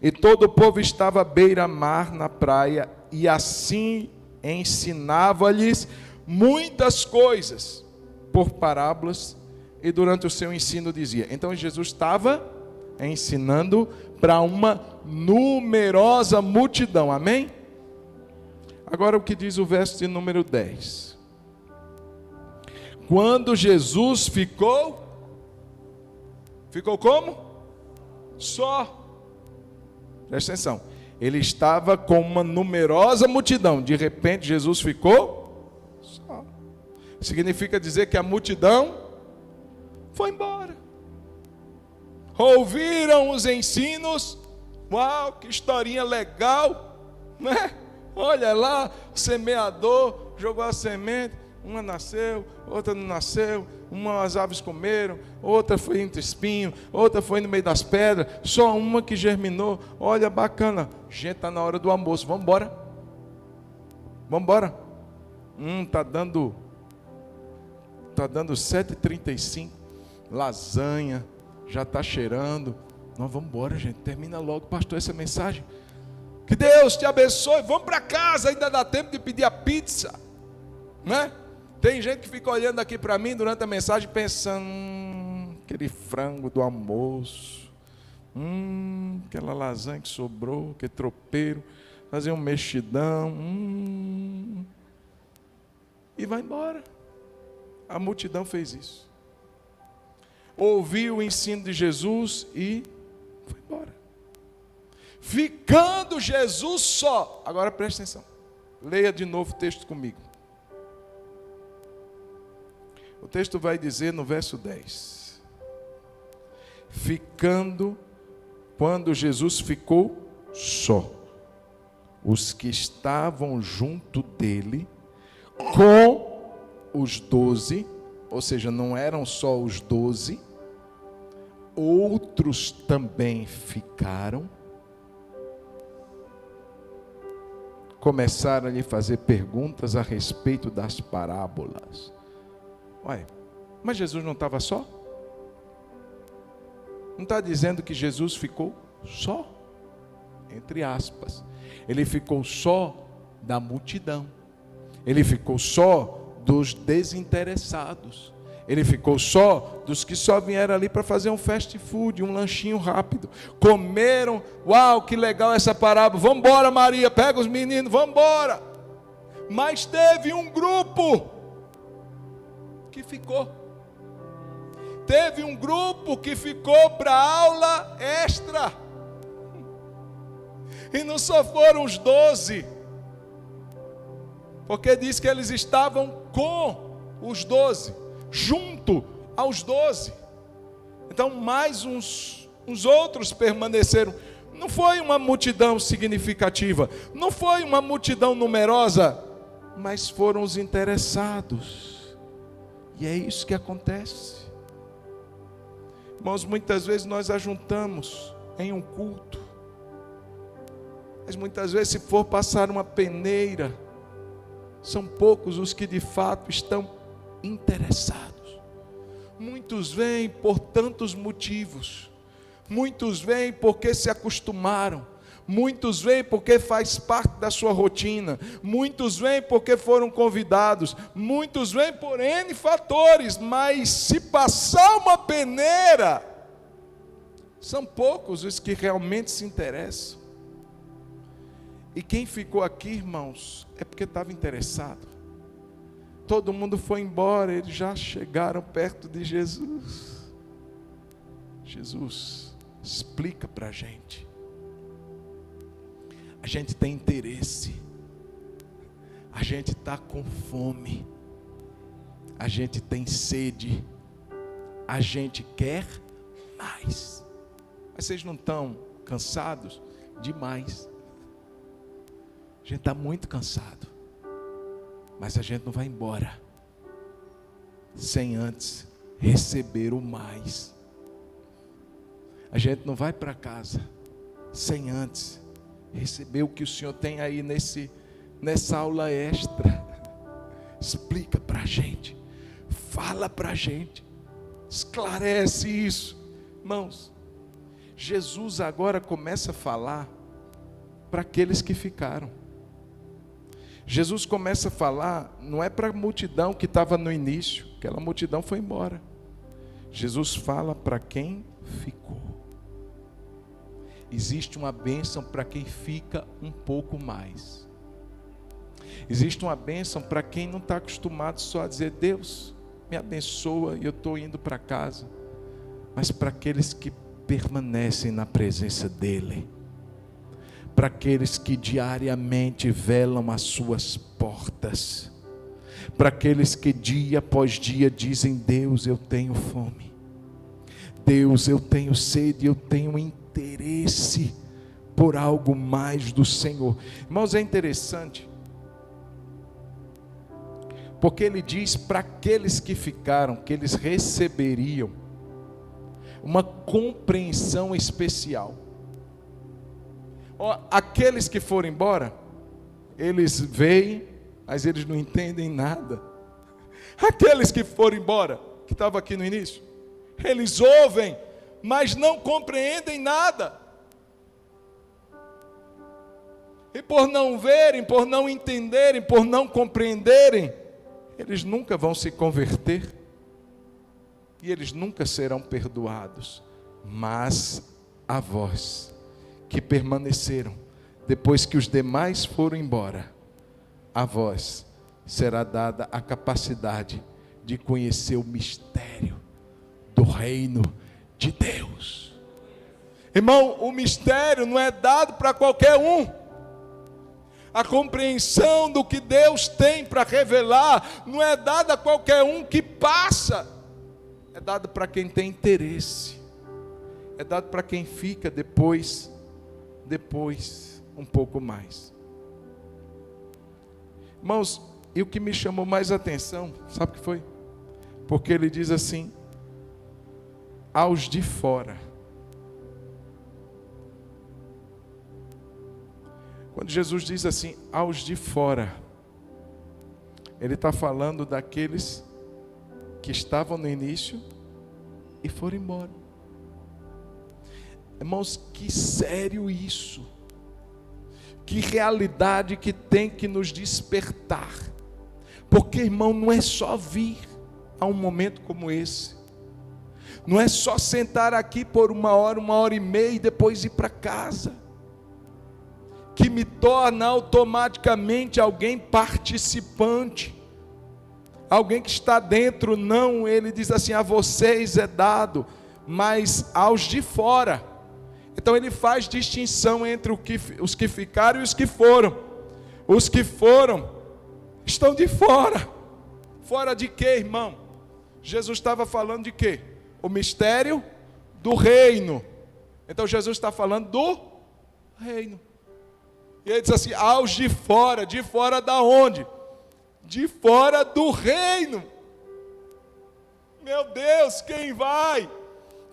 e todo o povo estava à beira-mar na praia, e assim ensinava-lhes muitas coisas por parábolas, e durante o seu ensino dizia. Então Jesus estava ensinando para uma numerosa multidão, amém? Agora o que diz o verso de número 10. Quando Jesus ficou como? Só. Presta atenção. Ele estava com uma numerosa multidão. De repente Jesus ficou só. Significa dizer que a multidão foi embora. Ouviram os ensinos. Uau, que historinha legal, né? Olha lá, o semeador jogou a semente, uma nasceu, outra não nasceu, umas aves comeram, outra foi entre espinho, outra foi no meio das pedras, só uma que germinou. Olha, bacana. Gente, está na hora do almoço, vamos embora. Vamos embora. Tá dando 7h35, lasanha, já está cheirando. Nós vamos embora, gente, termina logo, pastor, essa mensagem. Que Deus te abençoe, vamos para casa, ainda dá tempo de pedir a pizza, né? Tem gente que fica olhando aqui para mim durante a mensagem pensando, aquele frango do almoço, aquela lasanha que sobrou, aquele tropeiro, fazer um mexidão, e vai embora. A multidão fez isso. Ouviu o ensino de Jesus e foi embora. Ficando Jesus só. Agora preste atenção. Leia de novo o texto comigo. O texto vai dizer no verso 10. Quando Jesus ficou só, os que estavam junto dele, com os 12, ou seja, não eram só os 12, outros também ficaram, começaram a lhe fazer perguntas a respeito das parábolas. Ué, mas Jesus não estava só? Não está dizendo que Jesus ficou só? Entre aspas. Ele ficou só da multidão. Ele ficou só dos desinteressados. Ele ficou só dos que só vieram ali para fazer um fast food, um lanchinho rápido. Comeram, uau, que legal essa parábola. Vamos embora, Maria, pega os meninos, vamos embora. Mas teve um grupo que ficou. Teve um grupo que ficou para aula extra. E não só foram os 12, porque diz que eles estavam com os 12, junto aos 12. Então mais uns outros permaneceram. Não foi uma multidão significativa, não foi uma multidão numerosa, mas foram os interessados. E é isso que acontece. Irmãos, muitas vezes nós ajuntamos em um culto, mas muitas vezes, se for passar uma peneira, são poucos os que de fato estão interessados. Muitos vêm por tantos motivos. Muitos vêm porque se acostumaram. Muitos vêm porque faz parte da sua rotina. Muitos vêm porque foram convidados. Muitos vêm por N fatores. Mas se passar uma peneira, são poucos os que realmente se interessam. E quem ficou aqui, irmãos, é porque estava interessado. Todo mundo foi embora, eles já chegaram perto de Jesus. Jesus, explica para a gente. A gente tem interesse. A gente está com fome. a gente tem sede, a gente quer mais. Mas vocês não estão cansados? Demais. A gente está muito cansado, mas a gente não vai embora sem antes receber o mais. A gente não vai para casa sem antes receber o que o Senhor tem aí nessa aula extra. Explica para a gente, fala para a gente, esclarece isso. Irmãos, Jesus agora começa a falar para aqueles que ficaram. Jesus começa a falar, não é para a multidão que estava no início, aquela multidão foi embora. Jesus fala para quem ficou. Existe uma bênção para quem fica um pouco mais. Existe uma bênção para quem não está acostumado só a dizer, Deus me abençoa e eu estou indo para casa. Mas para aqueles que permanecem na presença dEle, para aqueles que diariamente velam as suas portas, para aqueles que dia após dia dizem, Deus, eu tenho fome, Deus, eu tenho sede, eu tenho interesse por algo mais do Senhor. Irmãos, é interessante, porque ele diz para aqueles que ficaram, que eles receberiam uma compreensão especial. Aqueles que foram embora, eles veem, mas eles não entendem nada. Aqueles que foram embora, que estavam aqui no início, eles ouvem, mas não compreendem nada. E por não verem, por não entenderem, por não compreenderem, eles nunca vão se converter. E eles nunca serão perdoados. Mas a vós que permaneceram, depois que os demais foram embora, a vós será dada a capacidade de conhecer o mistério do reino de Deus. Irmão, o mistério não é dado para qualquer um. A compreensão do que Deus tem para revelar não é dada a qualquer um que passa. É dado para quem tem interesse. É dado para quem fica depois um pouco mais. Irmãos, e o que me chamou mais atenção, sabe o que foi? Porque ele diz assim, aos de fora. Quando Jesus diz assim, aos de fora, ele está falando daqueles que estavam no início e foram embora. Irmãos, que sério isso, que realidade que tem que nos despertar, porque irmão, não é só vir a um momento como esse, não é só sentar aqui por 1 hora e meia e depois ir para casa, que me torna automaticamente alguém participante, alguém que está dentro. Não, ele diz assim, a vocês é dado, mas aos de fora. Então ele faz distinção entre os que ficaram e os que foram. Os que foram estão de fora. Fora de quê, irmão? Jesus estava falando de quê? O mistério do reino. Então Jesus está falando do reino. E ele diz assim, aos de fora da onde? De fora do reino. Meu Deus, quem vai?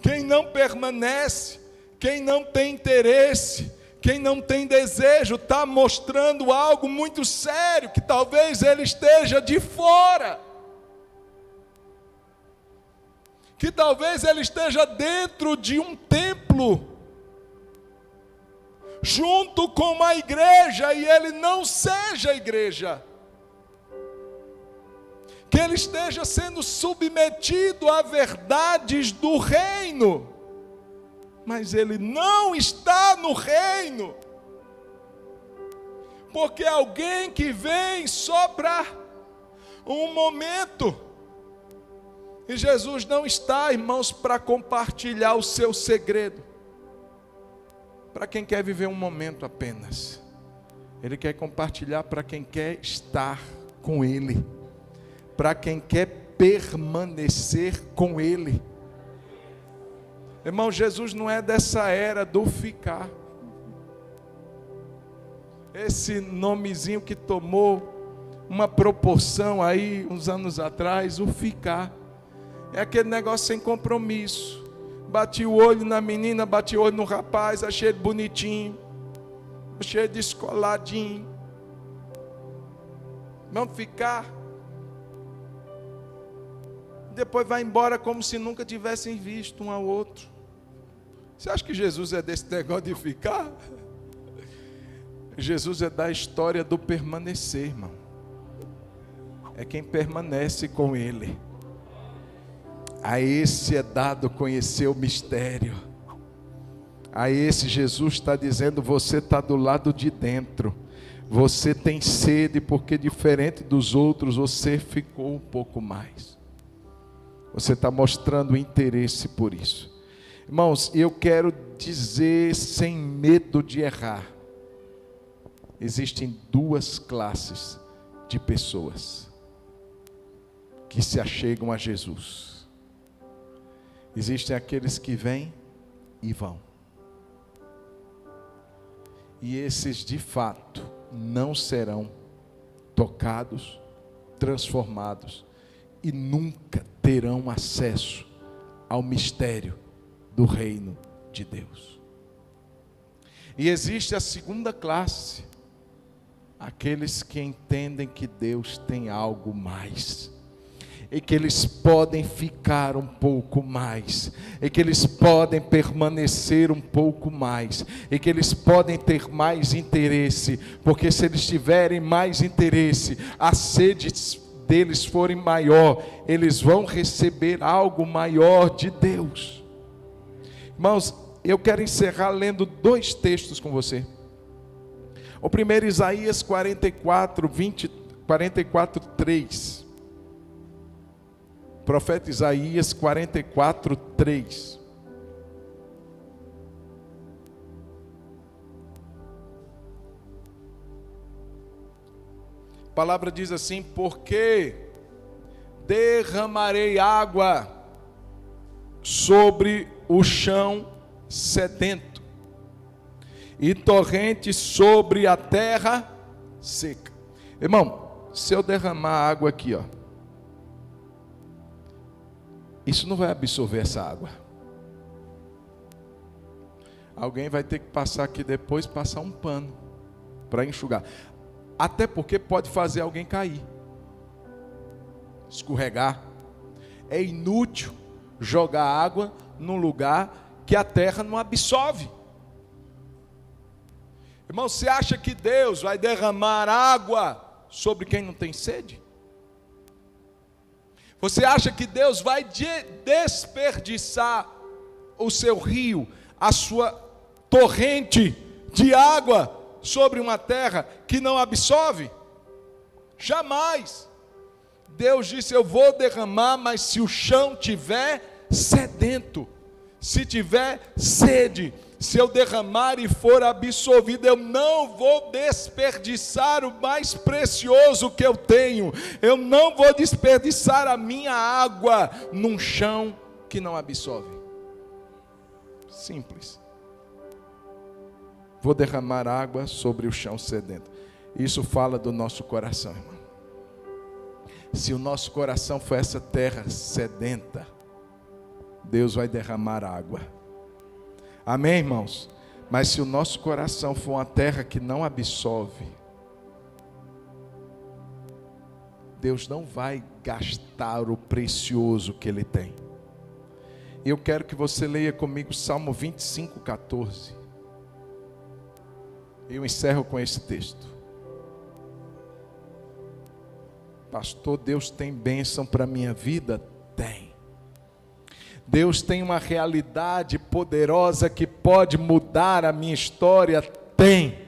Quem não permanece? Quem não tem interesse, quem não tem desejo, está mostrando algo muito sério, que talvez ele esteja de fora, que talvez ele esteja dentro de um templo, junto com uma igreja, e ele não seja igreja, que ele esteja sendo submetido a verdades do reino, mas ele não está no reino, porque alguém que vem só para um momento, e Jesus não está, irmãos, para compartilhar o seu segredo, para quem quer viver um momento apenas, ele quer compartilhar para quem quer estar com ele, para quem quer permanecer com Ele. Irmão, Jesus não é dessa era do ficar. Esse nomezinho que tomou uma proporção aí uns anos atrás, o ficar. É aquele negócio sem compromisso. Bati o olho na menina, bati o olho no rapaz, achei ele bonitinho, achei ele descoladinho. Vamos ficar. Depois vai embora como se nunca tivessem visto um ao outro. Você acha que Jesus é desse negócio de ficar? Jesus é da história do permanecer, irmão. É quem permanece com Ele. A esse é dado conhecer o mistério. A esse Jesus está dizendo: você está do lado de dentro. Você tem sede porque diferente dos outros você ficou um pouco mais. Você está mostrando interesse por isso. Irmãos, eu quero dizer sem medo de errar. Existem duas classes de pessoas que se achegam a Jesus. Existem aqueles que vêm e vão. E esses de fato não serão tocados, transformados e nunca terão acesso ao mistério do reino de Deus. E existe a segunda classe, aqueles que entendem que Deus tem algo mais, e que eles podem ficar um pouco mais, e que eles podem permanecer um pouco mais, e que eles podem ter mais interesse, porque se eles tiverem mais interesse, a sede deles forem maior, eles vão receber algo maior de Deus. Irmãos, eu quero encerrar lendo dois textos com você. O primeiro, Isaías 44, 3. Profeta Isaías 44, 3. A palavra diz assim: porque derramarei água sobre o chão sedento, e torrente sobre a terra seca. Irmão, se eu derramar água aqui, ó, isso não vai absorver essa água. Alguém vai ter que passar aqui depois, passar um pano para enxugar. Até porque pode fazer alguém cair, escorregar. É inútil jogar água num lugar que a terra não absorve. Irmão, você acha que Deus vai derramar água sobre quem não tem sede? Você acha que Deus vai desperdiçar o seu rio, a sua torrente de água sobre uma terra que não absorve? Jamais. Deus disse: eu vou derramar, mas se o chão tiver sedento, se tiver sede, se eu derramar e for absorvido, eu não vou desperdiçar o mais precioso que eu tenho. Eu não vou desperdiçar a minha água num chão que não absorve. Simples. Vou derramar água sobre o chão sedento. Isso fala do nosso coração, irmão. Se o nosso coração for essa terra sedenta, Deus vai derramar água. Amém, irmãos? Mas se o nosso coração for uma terra que não absorve, Deus não vai gastar o precioso que Ele tem. Eu quero que você leia comigo Salmo 25, 14. Eu encerro com esse texto. Pastor, Deus tem bênção para a minha vida? Tem. Deus tem uma realidade poderosa que pode mudar a minha história? Tem.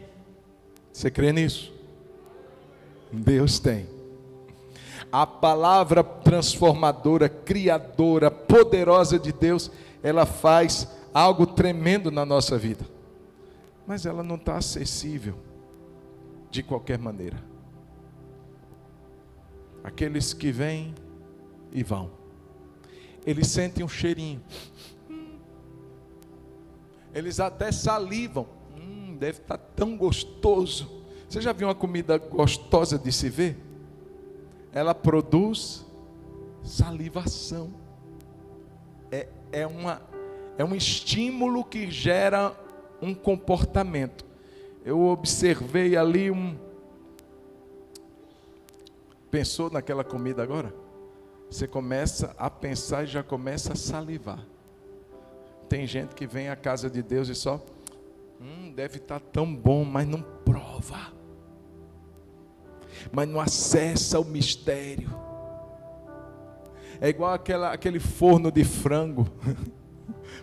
Você crê nisso? Deus tem. A palavra transformadora, criadora, poderosa de Deus, ela faz algo tremendo na nossa vida. Mas ela não está acessível de qualquer maneira. Aqueles que vêm e vão. Eles sentem um cheirinho. Eles até salivam. Deve estar tão gostoso. Você já viu uma comida gostosa de se ver? Ela produz salivação. É um estímulo que gera um comportamento. Eu observei ali Pensou naquela comida agora? Você começa a pensar e já começa a salivar. Tem gente que vem à casa de Deus e só, deve estar tão bom, mas não prova. Mas não acessa o mistério. É igual aquele forno de frango.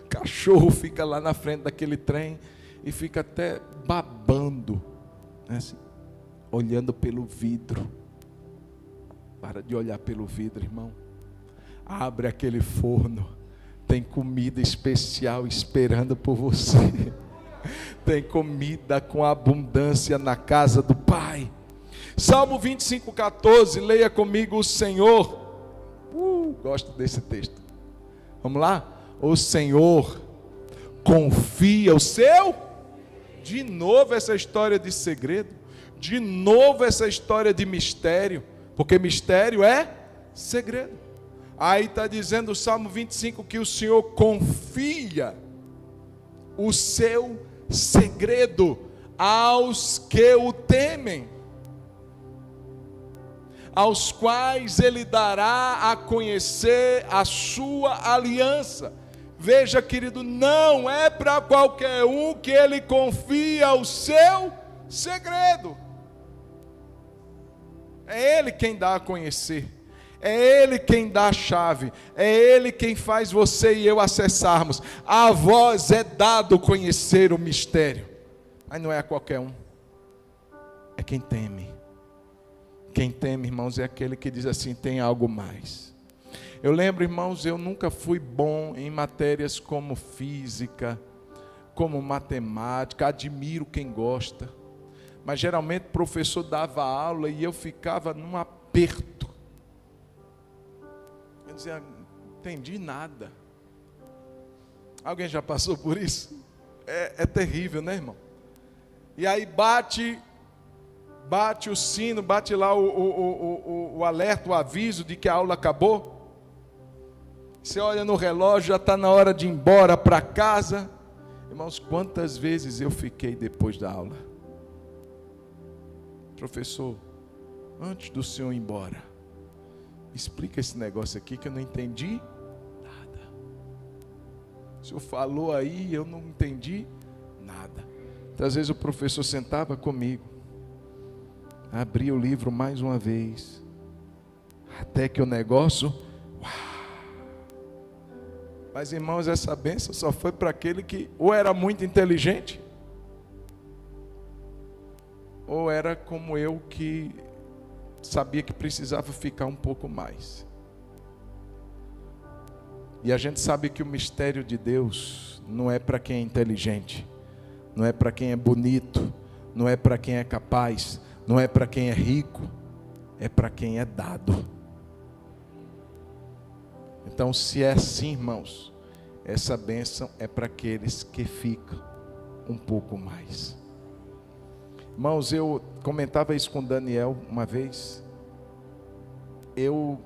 O cachorro fica lá na frente daquele trem e fica até babando, né, assim, olhando pelo vidro. Para de olhar pelo vidro, irmão. Abre aquele forno. Tem comida especial esperando por você. Tem comida com abundância na casa do Pai. Salmo 25:14, leia comigo: o Senhor. Gosto desse texto. Vamos lá? O Senhor confia o seu. De novo essa história de segredo. De novo essa história de mistério. Porque mistério é segredo. Aí está dizendo o Salmo 25 que o Senhor confia o seu segredo aos que o temem, aos quais Ele dará a conhecer a sua aliança. Veja, querido, não é para qualquer um que Ele confia o seu segredo. É Ele quem dá a conhecer. É Ele quem dá a chave. É Ele quem faz você e eu acessarmos. A vós é dado conhecer o mistério. Mas não é a qualquer um. É quem teme. Quem teme, irmãos, é aquele que diz assim: tem algo mais. Eu lembro, irmãos, eu nunca fui bom em matérias como física, como matemática. Admiro quem gosta. Mas geralmente o professor dava aula e eu ficava num aperto. Eu dizia, não entendi nada. Alguém já passou por isso? É terrível, né, irmão? E aí bate o sino, bate lá o alerta, o aviso de que a aula acabou. Você olha no relógio, já está na hora de ir embora para casa. Irmãos, quantas vezes eu fiquei depois da aula? Professor, antes do senhor ir embora, explica esse negócio aqui que eu não entendi nada. O senhor falou aí, eu não entendi nada. Então, às vezes o professor sentava comigo, abria o livro mais uma vez, até que o negócio... Mas, irmãos, essa bênção só foi para aquele que ou era muito inteligente, ou era como eu, que sabia que precisava ficar um pouco mais. E a gente sabe que o mistério de Deus não é para quem é inteligente, não é para quem é bonito, não é para quem é capaz, não é para quem é rico, é para quem é dado. Então, se é assim, irmãos, essa bênção é para aqueles que ficam um pouco mais. Irmãos, eu comentava isso com Daniel uma vez. Eu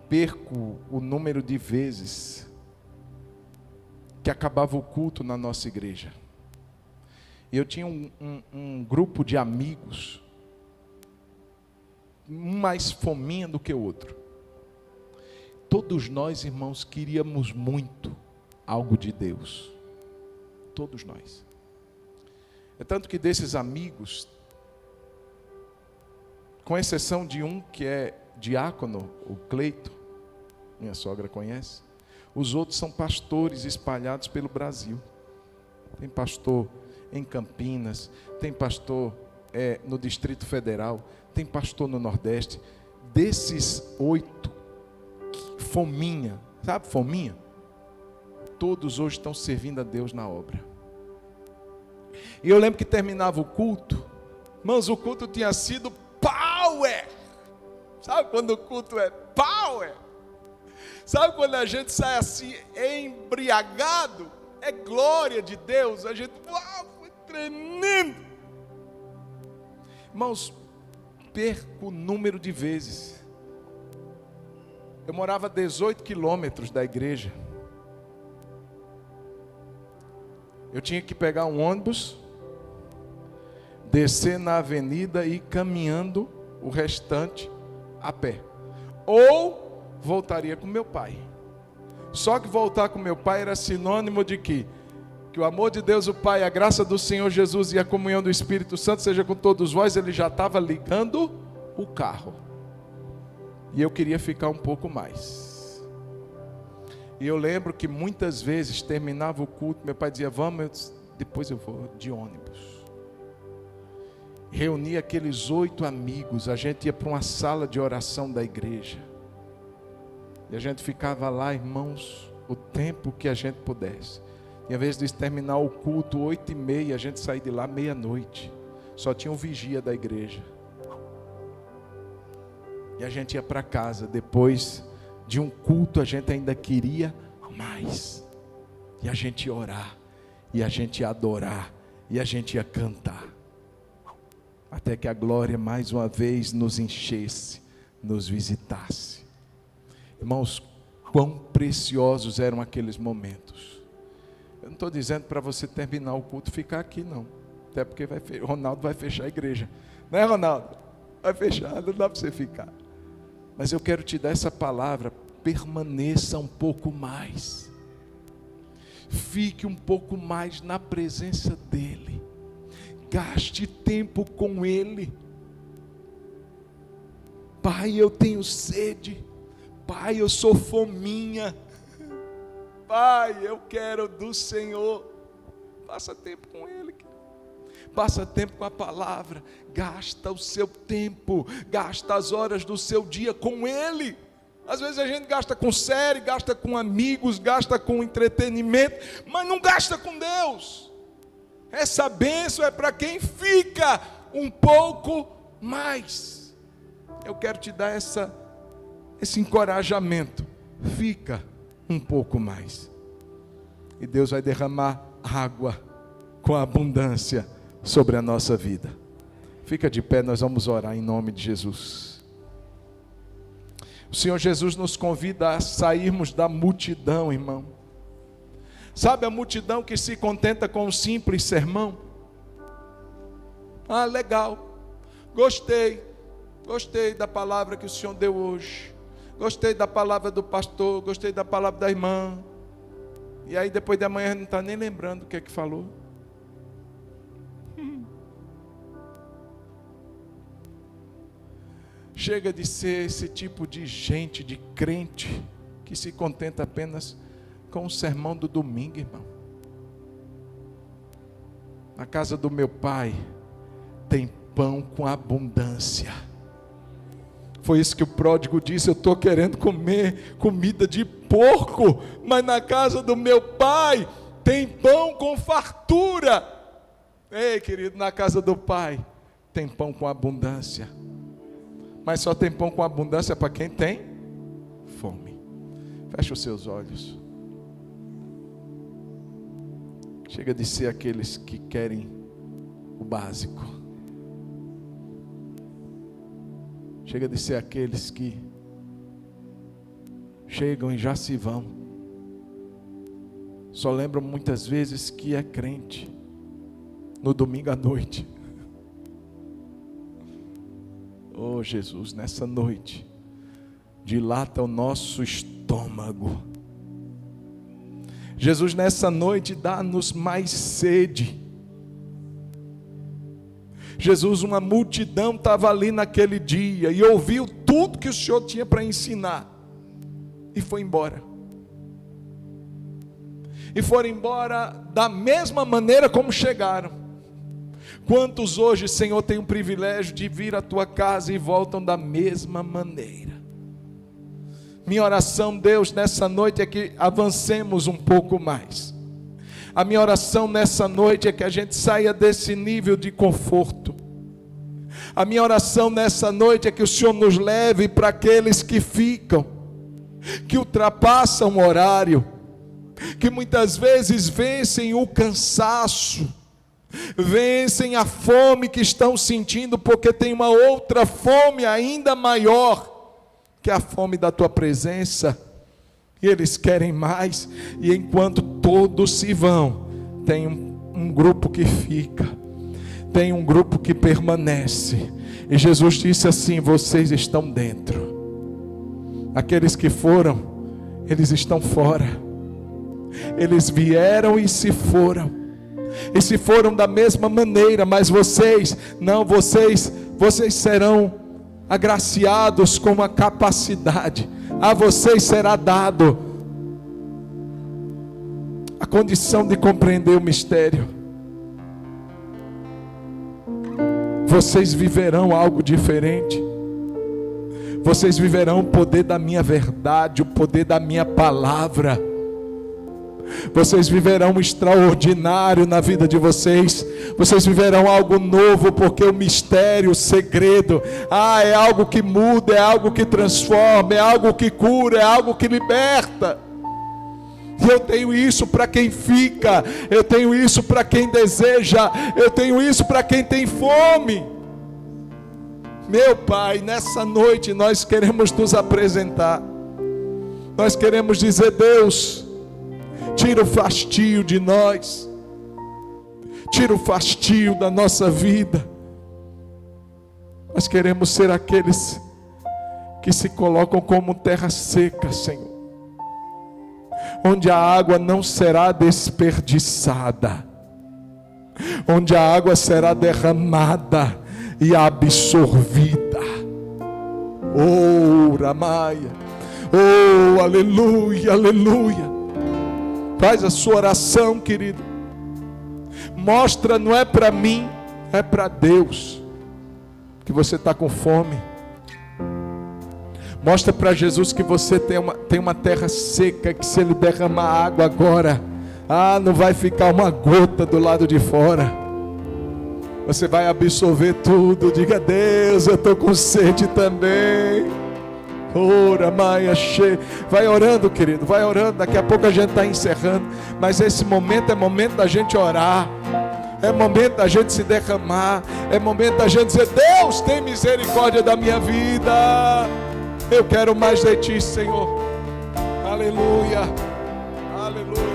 perco o número de vezes que acabava o culto na nossa igreja. E eu tinha um grupo de amigos, um mais fominha do que o outro. Todos nós, irmãos, queríamos muito algo de Deus. Todos nós. É tanto que desses amigos, com exceção de um que é diácono, o Cleito, minha sogra conhece, os outros são pastores espalhados pelo Brasil. Tem pastor em Campinas, tem pastor no Distrito Federal, tem pastor no Nordeste. Desses 8, fominha, sabe fominha? Todos hoje estão servindo a Deus na obra. E eu lembro que terminava o culto, irmãos, o culto tinha sido power, Sabe quando o culto é power? Sabe quando a gente sai assim embriagado? É glória de Deus. A gente, uau, foi tremendo. Irmãos, perco o número de vezes. Eu morava a 18 quilômetros da igreja. Eu tinha que pegar um ônibus, descer na avenida e ir caminhando o restante a pé. Ou voltaria com meu pai. Só que voltar com meu pai era sinônimo de que o amor de Deus, o Pai, a graça do Senhor Jesus e a comunhão do Espírito Santo seja com todos vós. Ele já estava ligando o carro. E eu queria ficar um pouco mais. E eu lembro que muitas vezes terminava o culto, meu pai dizia, vamos, depois eu vou de ônibus. Reunia aqueles 8 amigos, a gente ia para uma sala de oração da igreja. E a gente ficava lá, irmãos, o tempo que a gente pudesse. E ao invés de terminar o culto 8h30, a gente saía de lá meia-noite. Só tinha um vigia da igreja. E a gente ia para casa. Depois de um culto, a gente ainda queria mais. E a gente ia orar. E a gente ia adorar. E a gente ia cantar. Até que a glória mais uma vez nos enchesse, nos visitasse. Irmãos, quão preciosos eram aqueles momentos. Eu não estou dizendo para você terminar o culto e ficar aqui, não. Até porque Ronaldo vai fechar a igreja. Não é, Ronaldo? Vai fechar, não dá para você ficar. Mas eu quero te dar essa palavra, permaneça um pouco mais. Fique um pouco mais na presença dEle. Gaste tempo com Ele. Pai, eu tenho sede. Pai, eu sou fominha. Pai, eu quero do Senhor. Passa tempo com Ele. Passa tempo com a palavra. Gasta o seu tempo. Gasta as horas do seu dia com Ele. Às vezes a gente gasta com série, gasta com amigos, gasta com entretenimento, mas não gasta com Deus. Essa bênção é para quem fica um pouco mais. Eu quero te dar esse encorajamento. Fica um pouco mais. E Deus vai derramar água com abundância sobre a nossa vida. Fica de pé, nós vamos orar em nome de Jesus. O Senhor Jesus nos convida a sairmos da multidão, irmão. Sabe a multidão que se contenta com um simples sermão? Ah, legal. Gostei da palavra que o Senhor deu hoje. Gostei da palavra do pastor, gostei da palavra da irmã. E aí depois da manhã não está nem lembrando o que é que falou. Chega de ser esse tipo de gente, de crente, que se contenta apenas com o sermão do domingo, irmão. Na casa do meu pai tem pão com abundância. Foi isso que o pródigo disse, eu estou querendo comer comida de porco, mas na casa do meu pai tem pão com fartura. Ei, querido, na casa do pai tem pão com abundância. Mas só tem pão com abundância para quem tem fome. Feche os seus olhos. Chega de ser aqueles que querem o básico. Chega de ser aqueles que chegam e já se vão. Só lembram muitas vezes que é crente no domingo à noite. Oh Jesus, nessa noite, dilata o nosso estômago. Jesus, nessa noite, dá-nos mais sede. Jesus, uma multidão estava ali naquele dia e ouviu tudo que o Senhor tinha para ensinar e foi embora. E foram embora da mesma maneira como chegaram. Quantos hoje, Senhor, têm o privilégio de vir à tua casa e voltam da mesma maneira? Minha oração, Deus, nessa noite é que avancemos um pouco mais. A minha oração nessa noite é que a gente saia desse nível de conforto. A minha oração nessa noite é que o Senhor nos leve para aqueles que ficam, que ultrapassam o horário, que muitas vezes vencem o cansaço, vencem a fome que estão sentindo, porque tem uma outra fome ainda maior, que é a fome da tua presença, e eles querem mais, e enquanto todos se vão, tem um grupo que fica, tem um grupo que permanece, e Jesus disse assim: vocês estão dentro, aqueles que foram, eles estão fora, eles vieram e se foram da mesma maneira, mas vocês, não, vocês serão agraciados com uma capacidade, a vocês será dado a condição de compreender o mistério, vocês viverão algo diferente, vocês viverão o poder da minha verdade, o poder da minha palavra, vocês viverão um extraordinário na vida de vocês, vocês viverão algo novo, porque o mistério, o segredo, é algo que muda, é algo que transforma, é algo que cura, é algo que liberta. E eu tenho isso para quem fica, eu tenho isso para quem deseja, eu tenho isso para quem tem fome. Meu Pai, nessa noite nós queremos nos apresentar, nós queremos dizer: Deus, tira o fastio de nós, tira o fastio da nossa vida. Nós queremos ser aqueles que se colocam como terra seca, Senhor, onde a água não será desperdiçada, onde a água será derramada e absorvida. Oh, Ramaia, oh, aleluia, aleluia. Faz a sua oração, querido. Mostra, não é para mim, é para Deus, que você está com fome. Mostra para Jesus que você tem uma terra seca, que se Ele derramar água agora, não vai ficar uma gota do lado de fora. Você vai absorver tudo. Diga: Deus, eu estou com sede também. Ora, Maia, cheia. Vai orando, querido, vai orando. Daqui a pouco a gente está encerrando, mas esse momento é momento da gente orar, é momento da gente se derramar, é momento da gente dizer: Deus, tem misericórdia da minha vida, eu quero mais de Ti, Senhor. Aleluia, aleluia.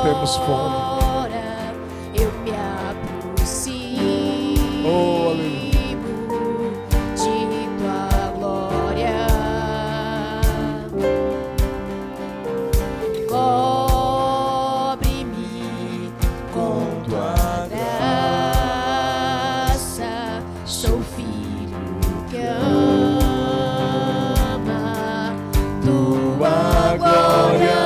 Temos fome. Eu me aproximo de Tua glória. Cobre-me com Tua graça. Sou filho que ama Tua glória.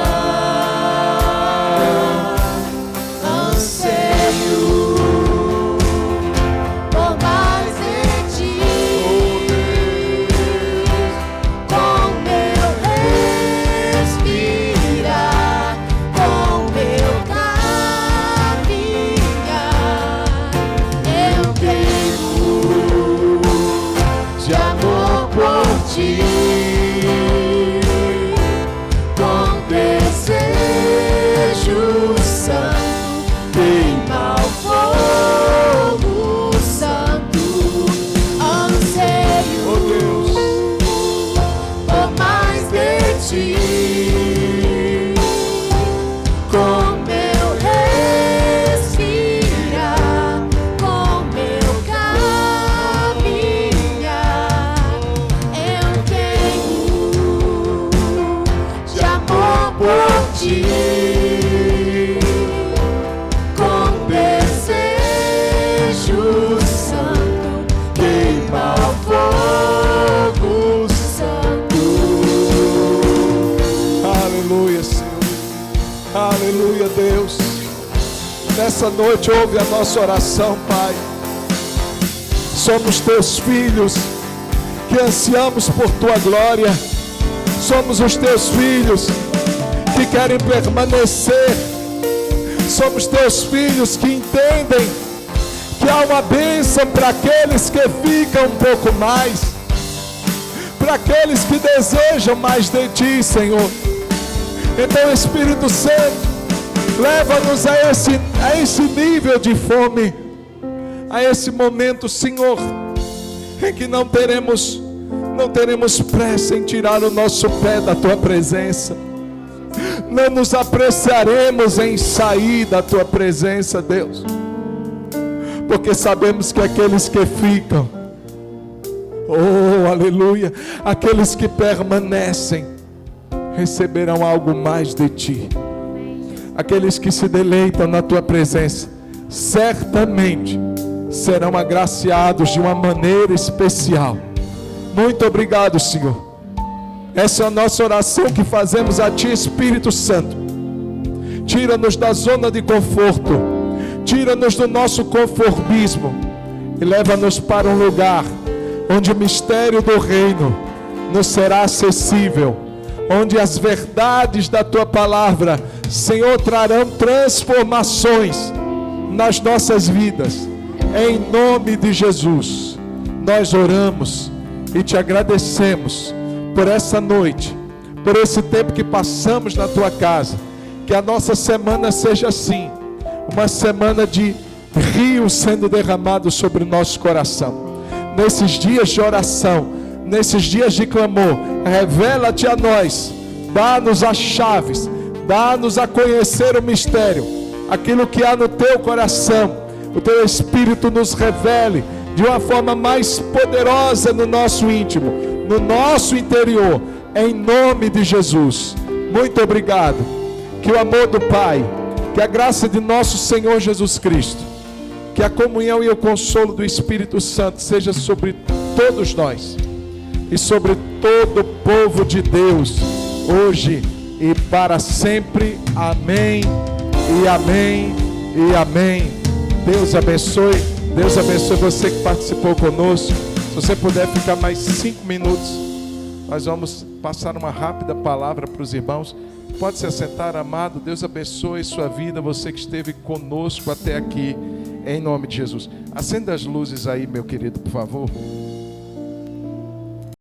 nessa noite ouve a nossa oração, Pai. Somos teus filhos que ansiamos por tua glória. Somos os teus filhos que querem permanecer. Somos teus filhos que entendem que há uma bênção para aqueles que ficam um pouco mais, para aqueles que desejam mais de ti, Senhor. Então, Espírito Santo, leva-nos a esse nível de fome, a esse momento, Senhor, em que não teremos pressa em tirar o nosso pé da tua presença. Não nos apressaremos em sair da tua presença, Deus, porque sabemos que aqueles que ficam, oh, aleluia, aqueles que permanecem, receberão algo mais de ti. Aqueles que se deleitam na tua presença, certamente serão agraciados de uma maneira especial. Muito obrigado, Senhor. Essa é a nossa oração que fazemos a ti, Espírito Santo. Tira-nos da zona de conforto, tira-nos do nosso conformismo e leva-nos para um lugar onde o mistério do reino nos será acessível, onde as verdades da tua palavra, Senhor, trarão transformações nas nossas vidas. Em nome de Jesus, nós oramos e te agradecemos por essa noite, por esse tempo que passamos na tua casa. Que a nossa semana seja assim, uma semana de rios sendo derramados sobre o nosso coração. Nesses dias de oração, nesses dias de clamor, revela-te a nós, dá-nos as chaves, dá-nos a conhecer o mistério, aquilo que há no teu coração. O teu Espírito nos revele de uma forma mais poderosa no nosso íntimo, no nosso interior, em nome de Jesus. Muito obrigado. Que o amor do Pai, que a graça de nosso Senhor Jesus Cristo, que a comunhão e o consolo do Espírito Santo seja sobre todos nós e sobre todo o povo de Deus, hoje e para sempre. Amém e amém e amém. Deus abençoe você que participou conosco. Se você puder ficar mais 5 minutos, nós vamos passar uma rápida palavra para os irmãos. Pode se assentar, amado. Deus abençoe sua vida, você que esteve conosco até aqui, em nome de Jesus. Acenda as luzes aí, meu querido, por favor.